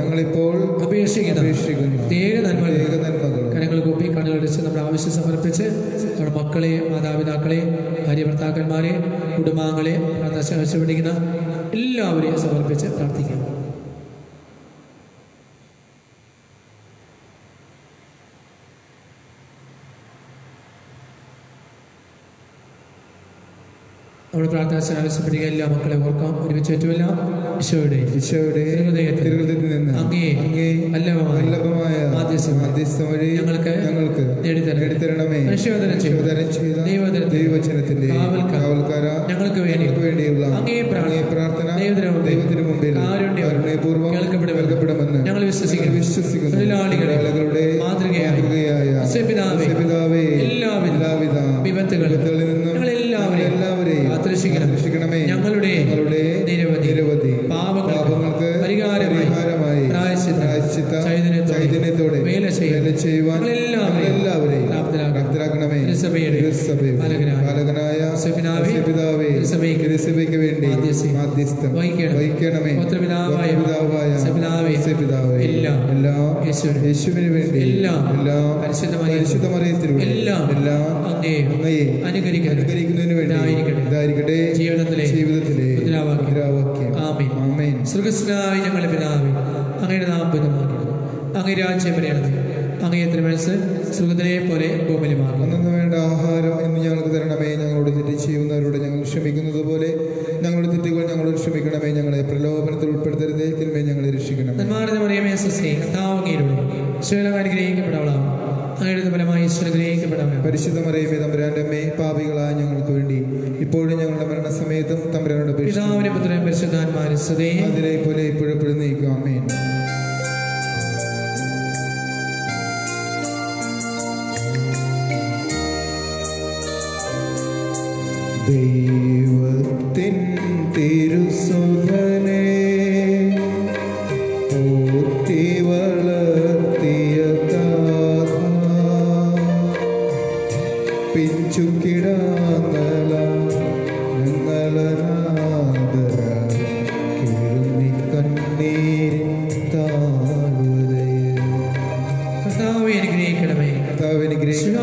S2: ഞങ്ങളിപ്പോൾ അപേക്ഷിക്കുന്നു. കരങ്ങൾ കൂപ്പി കണ്ണുകളടിച്ച് നമ്മുടെ ആവശ്യം സമർപ്പിച്ച് നമ്മുടെ മക്കളെ, മാതാപിതാക്കളെ, ഭാര്യ ഭർത്താക്കന്മാരെ, കുടുംബാംഗങ്ങളെ, പഠിക്കുന്ന എല്ലാവരെയും സമർപ്പിച്ച് പ്രാർത്ഥിക്കാം. നമ്മുടെ പ്രാർത്ഥന ആവശ്യപ്പെടുക. എല്ലാ മക്കളെ ഓർക്കാം. ഒരുമിച്ച് ഏറ്റവുമെല്ലാം ഈശോയുടെ ഹൃദയത്തിൽ നിന്ന് അങ്ങേ വല്ലഭമായ മാധ്യസ്ഥം വഴി ഞങ്ങൾക്ക് നേടിത്തരണമേ. ദൈവവചനത്തിന്റെ കാവൽക്കാര ഞങ്ങൾക്ക് വേണ്ടിയുള്ള അങ്ങേ പ്രാർത്ഥന ദൈവത്തിന് മുമ്പിൽ കാരുണ്യപൂർവ്വം കേൾക്കപ്പെടുമെന്ന് ഞങ്ങൾ വിശ്വസിക്കുന്നു. തൊഴിലാളികളുടെ മാതൃകയായ പിതാവേ, എല്ലാവിധ വിപത്തുകളിൽ നിന്നും എല്ലാവരെയും രക്ഷിക്കണമേ. ഞങ്ങളുടെ നിരവധി പാപങ്ങൾക്ക് പരിഹാരമായി ചൈതന്യത്തോടെ വേല ചെയ്യുവാൻ എല്ലാവരെയും പ്രാപ്തരാക്കണമേ. പാലകനായ പിതാവേ, തിരുസഭയ്ക്ക് വേണ്ടി മാധ്യസ്ഥം വഹിക്കണമേ. പിതാവേ, എല്ലാം യേശുവിന് വേണ്ടി എല്ലാം പരിശുദ്ധ മറിയത്തിലൂടെ എല്ലാം അങ്ങയെ അനുകരിക്കുന്നതിന് വേണ്ടി ഇതായിരിക്കട്ടെ ജീവിതത്തിലെ മുദ്രാവാക്യം. ആമേൻ. സ്വർഗ്ഗസ്ഥനായ ഞങ്ങളുടെ പിതാവേ, അങ്ങയുടെ നാമം പൂജിതമാകണമേ. അങ്ങയുടെ രാജ്യം വരണമേ. അങ്ങയെ തിരുമനസ്സ് സ്വർഗ്ഗത്തിലെ പോലെ ഭൂമിയിലുമാകുന്നു.
S1: അന്നു വേണ്ട ആഹാരം ഇന്ന് ഞങ്ങൾക്ക് തരണമേ. ഞങ്ങളോട് തെറ്റ് ചെയ്യുന്നവരോട് ഞങ്ങൾ ക്ഷമിക്കുന്നത് പോലെ ഞങ്ങളുടെ തെറ്റുകൾ ഞങ്ങളോട് ക്ഷമിക്കണമേ. ഞങ്ങളെ പ്രലോഭനത്തിൽ ഉൾപ്പെടുത്തരുതേ, തിന്മയെ ഞങ്ങളെ രക്ഷിക്കണമേ. പരിശുദ്ധ മറിയമേ, തമ്പുരാന്റെ അമ്മേ, പാപികളായ ഞങ്ങൾക്ക് വേണ്ടി ഇപ്പോഴും ഞങ്ങളുടെ മരണസമയത്തും തമ്പുരാനോട് അതിലെ പോലെ ഇപ്പോഴെപ്പോഴും നീക്കും. ആമേൻ. ദൈവത്തിൻ തിരുസുധനെ ഓർത്തി വളർത്തിയ പിഞ്ചുക്കിടാങ്ങല ഞങ്ങളനാദര കിഴുന്നി കണ്ണീരിൻ താഴ്വരയിൽ.
S2: കർത്താവേ അനുഗ്രഹിക്കണമേ.
S1: കർത്താവേ അനുഗ്രഹിക്കണമേ.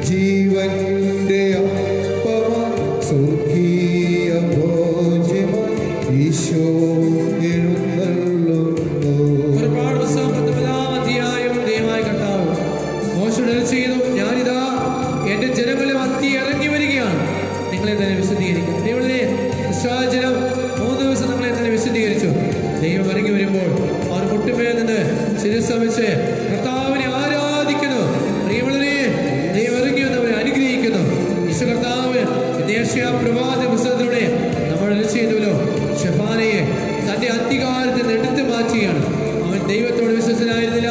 S1: ജീവ
S2: സമർപ്പിച്ച് കർത്താവിനെ ആരാധിക്കുന്നു. പ്രിയമുള്ളവരെ, ദൈവം ഇറങ്ങി വന്നവരെ അനുഗ്രഹിക്കുന്നു. ഈശോ കർത്താവ് യേശയ്യാ പ്രവാചക പുസ്തകത്തിലൂടെ നമ്മൾ ചെയ്തുവല്ലോ, ശെഫാനയെ തന്റെ അധികാരത്തിൽ നിന്ന് എടുത്തു മാറ്റുകയാണ്. അവൻ ദൈവത്തോട് വിശ്വസ്തനായിരുന്നില്ല.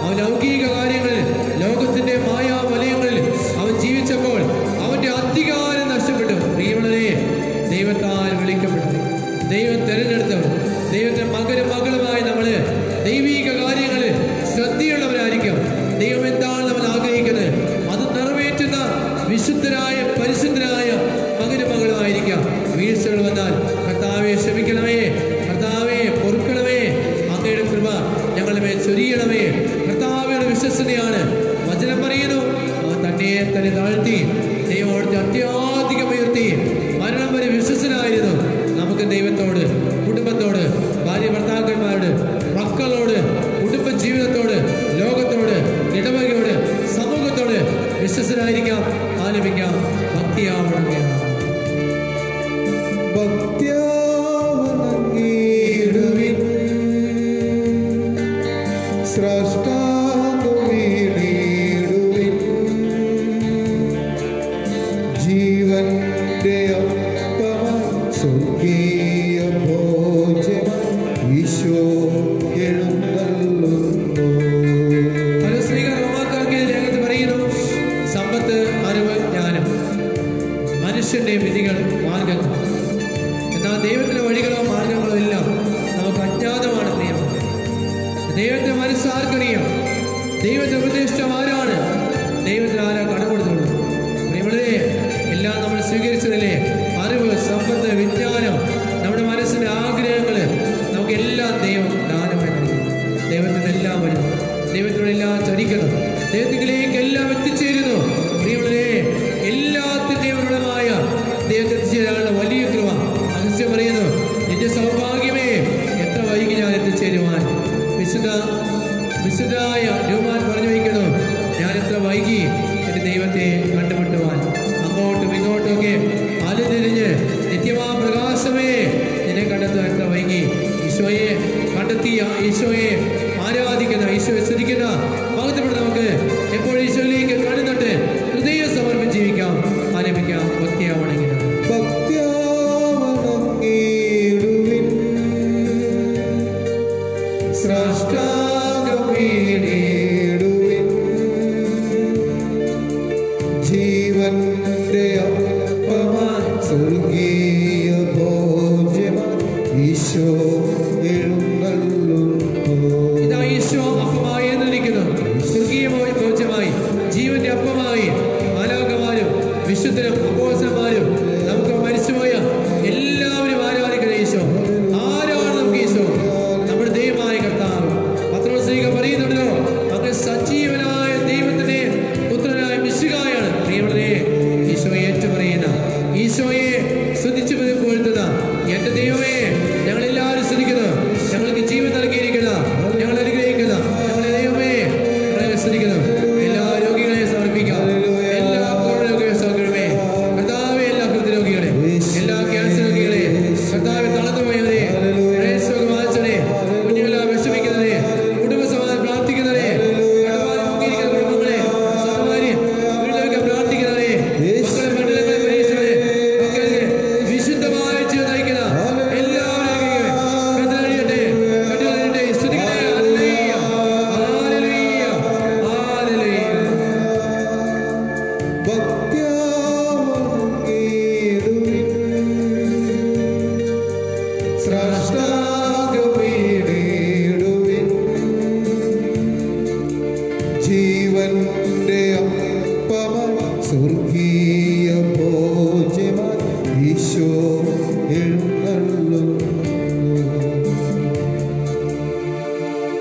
S2: അവൻ ലൗകിക കാര്യങ്ങളിൽ, ലോകത്തിന്റെ മായാവലയങ്ങളിൽ അവൻ ജീവിച്ചപ്പോൾ അവന്റെ അധികാരം നഷ്ടപ്പെട്ടു. പ്രിയമുള്ളവരെ, ദൈവത്താൽ വിളിക്കപ്പെട്ടു, ദൈവം തെരഞ്ഞെടുത്തവർ, ദൈവത്തിന്റെ മകനും മകളുമായി നമ്മള് ദൈവിക കാര്യങ്ങളിൽ ശ്രദ്ധയുള്ളവരായിരിക്കും. ദൈവം എന്താണ് നമ്മൾ ആഗ്രഹിക്കുന്നത് അത് നിറവേറ്റുന്ന വിശുദ്ധരായ പരിശുദ്ധരായ മകനും മകളുമായിരിക്കാം. വീഴ്ചകൾ വന്നാൽ കർത്താവെ ക്ഷമിക്കണമേ, കർത്താവെ പൊറുക്കണമേ, അങ്ങയുടെ കൃപ ഞങ്ങളുടെ മേൽ ചൊരിയണമേ. കർത്താവയുടെ വിശ്വസതയാണ്. വചനം പറയുന്നു, തന്നെ താഴ്ത്തി ദൈവത്തെ അത്യാധികം ഉയർത്തി മരണം വരെ വിശ്വസനായിരുന്നു. നമുക്ക് ദൈവത്തോട്, കുടുംബത്തോട്, ഭാര്യ ഭർത്താക്കന്മാരോട്, മക്കളോട്, കുടുംബ ജീവിതത്തോട്, ലോകത്തോട്, ഇടവകയോട്, സമൂഹത്തോട് വിശ്വസനായിരിക്കാം. ആലപിക്കാം ഭക്തിയാവണമേ.
S1: ഭക്തിയാവണങ്ങിടുവിൻ സ്രഷ്ടാവിടുവിൻ ജീവന്റെ അപ്പമായി സ്വർഗീയ ഭോജനം ഈശോ എഴുന്നള്ളുന്നു.
S2: സമ്പത്ത്, അറിവ്, ജ്ഞാനം മനുഷ്യന്റെ വിധികൾ, മാർഗങ്ങൾ. എന്നാൽ ദൈവത്തിന്റെ വഴികളോ മാർഗങ്ങളോ എല്ലാം നമുക്ക് അജ്ഞാതമാണ്. പ്രിയം, ദൈവത്തെ മനസ്സാർക്കറിയാം. ദൈവത്തെ ഉപദേശിച്ചം ആരാണ്? ദൈവത്തിന് ആരാ കടം കൊടുത്തുള്ളൂ? പ്രിയമുള്ളവരെ, എല്ലാം നമ്മൾ സ്വീകരിച്ചതല്ലേ? അറിവ്, സമ്പത്ത്, വിജ്ഞാനം, നമ്മുടെ മനസ്സിന്റെ ആഗ്രഹങ്ങള് നമുക്കെല്ലാം ദൈവം ദാനമായി നൽകും. ദൈവത്തിന് എല്ലാം വരുന്നു, ദൈവത്തിനോടെല്ലാം ചരിക്കുന്നു, ദൈവത്തിലേക്ക് എല്ലാം എത്തിച്ചേരുന്നു. പ്രിയമുള്ളവരെ, എല്ലാത്തിന്റെയും ഉടമമായ ദൈവത്തെ എത്തിച്ചേരാനുള്ള വലിയ കൃപ. അഗസ്ത്യൻ പറയുന്നു, നിന്റെ സൗഭാഗ്യമേ എത്ര വൈകി ഞാൻ എത്തിച്ചേരുവാൻ. വിശുദ്ധനായ ന്യൂമാൻ പറഞ്ഞു വയ്ക്കുന്നു, ഞാൻ എത്ര വൈകി എന്റെ ദൈവത്തെ കണ്ടുമുട്ടുവാൻ. അങ്ങോട്ടും ഇങ്ങോട്ടുമൊക്കെ അലുതിരിഞ്ഞ് നിത്യമാ പ്രകാശമേ നിന്നെ കണ്ടെത്തുക എത്ര വൈകി. ഈശോയെ കണ്ടെത്തിയ, ഈശോയെ ആരാധിക്കുന്ന, ഈശോയെ സ്തുതിക്കുന്ന മഹത്വപ്പെടുന്ന നമുക്ക് എപ്പോഴും ഈശോയിലേക്ക് കണ്ണുനട്ട് ഹൃദയം സമർപ്പിച്ച് ജീവിക്കാം. ആലപിക്കാം ഭക്തിയാവണമെങ്കിൽ.
S1: ഭക്തിയാവണങ്ങിടുവിൻ സ്രഷ്ടാവിടുവിൻ ജീവന്റെ അപ്പമായി സ്വർഗീയ ഭോജ്യമായി ഈശോ എഴുന്നള്ളുന്നു.
S2: ഇതാ ഈശോ അപ്പമായി എഴുന്നള്ളിക്കുന്നു. സ്വർഗീയമായ ഭോജ്യമായി, ജീവന്റെ അപ്പമായി മാലാഖമാരും വിശുദ്ധരും അപ്പോസ്തലന്മാരും നമുക്ക് മരിച്ചുപോയ എല്ലാവരും ആരാധിക്കുന്ന ഈശോ. ആരാണ് നമുക്ക് ഈശോ? നമ്മുടെ ദൈവമായ കർത്താവ്. പത്രോസ്ലീഹ പറയുന്നുണ്ടല്ലോ, അങ്ങ് സജീവനായ ദൈവത്തിന്റെ പുത്രനായ മിശിഹായാണ്. പ്രിയമുള്ളവരെ, ഈശോയെ ഏറ്റുപറയുന്ന, ഈശോയെ സ്തുതിച്ചു പുകഴ്ത്തുന്ന എന്റെ ദൈവമേ, ഞങ്ങളെല്ലാവരും സ്തുതിക്കുന്നു. ഞങ്ങൾക്ക് ജീവൻ നൽകിയിരിക്കുന്ന, ഞങ്ങൾ അനുഗ്രഹിക്കുന്ന ഞങ്ങളുടെ ദൈവമേ സ്തുതിക്കുന്നു. എല്ലാ രോഗികളെയും സമർപ്പിക്കാം. എല്ലാ രോഗികളെ സമർപ്പിക്കണമേ കർത്താവേ. എല്ലാ ഹൃദയരോഗികളെ, എല്ലാ ക്യാൻസർ രോഗികളെ കർത്താവെ, തളർന്നുപോയവരെ, വാങ്ങിച്ചവരെ, കുഞ്ഞുങ്ങളെ വിഷമിക്കുന്നവരെ, കുടുംബ സമാധാനം പ്രാർത്ഥിക്കുന്നവരെ, കുടുംബങ്ങളെ സഹോദരി വീട്ടിലൊക്കെ പ്രാർത്ഥിക്കുന്നവരെ, മക്കളെ മണ്ഡലങ്ങളെ പരീക്ഷകളെ, മക്കളെ വിശുദ്ധമായ ജീവിതം നയിക്കുന്ന എല്ലാവരും കണ്ടറിയട്ടെ, കണ്ടറിയട്ടെ. സ്തുതിക്കട്ടെ. ഹല്ലേലൂയ, ഹല്ലേലൂയ, ഹല്ലേലൂയ.
S1: ഭക്തിയാവണങ്ങിടുവിൻ സ്രഷ്ടാവിടുവിൻ ജീവന്റെ അപ്പമായി സ്വർഗീയ ഭോജ്യമായി ഈശോ എഴുന്നള്ളുന്നു.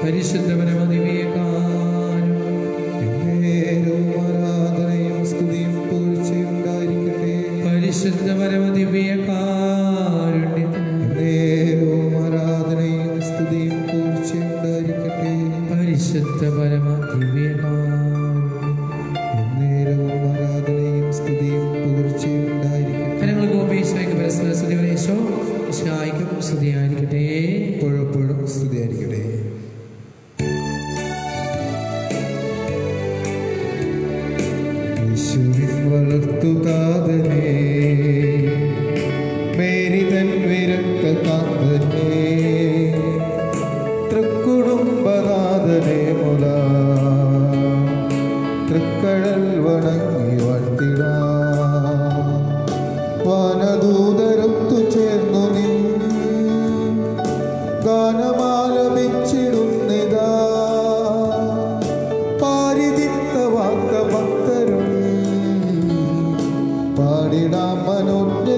S2: പരിശുദ്ധ പരമദിവ്യകാരുണ്യം,
S1: എന്നേരവും ആരാധനയും സ്തുതിയും പുകഴ്ചയും ഉണ്ടായിരിക്കട്ടെ.
S2: പരിശുദ്ധ പരമദിവ്യകാരുണ്യത്തിന്
S1: എന്നേരവും ആരാധനയും സ്തുതിയും പുകഴ്ചയും ഉണ്ടായിരിക്കട്ടെ.
S2: പരിശുദ്ധ പരമദിവ്യകാരുണ്യം.
S1: എന്നേരവും ആരാധനയും സ്തുതിയും പുകഴ്ചയും ഉണ്ടായിരിക്കട്ടെ.
S2: കരങ്ങൾക്ക് ഉപേക്ഷയ്ക്ക് പരസ്പര സ്തുതികളെ ഈശോ ഈശോയ്ക്കും സ്തുതിയായിരിക്കട്ടെ.
S1: എപ്പോഴും സ്തുതിയായിരിക്കട്ടെ. ക്രിസ്തുതാതനേ, മേരി തൻ വിരക്ത കാന്തനേ, തൃക്കുടുംബനാഥനേ മുല തൃക്കഴൽ വണങ്ങി വാഴ്ത്തിടാ. വാനദൂതരൊത്തു ചേർന്നു നിൻ ഗാനമാലപിച്ചിടുന്നിതാ. പാരിതിത്ത വാക്ക ഭക്തരും പാടിടാം മനോജ്ഞ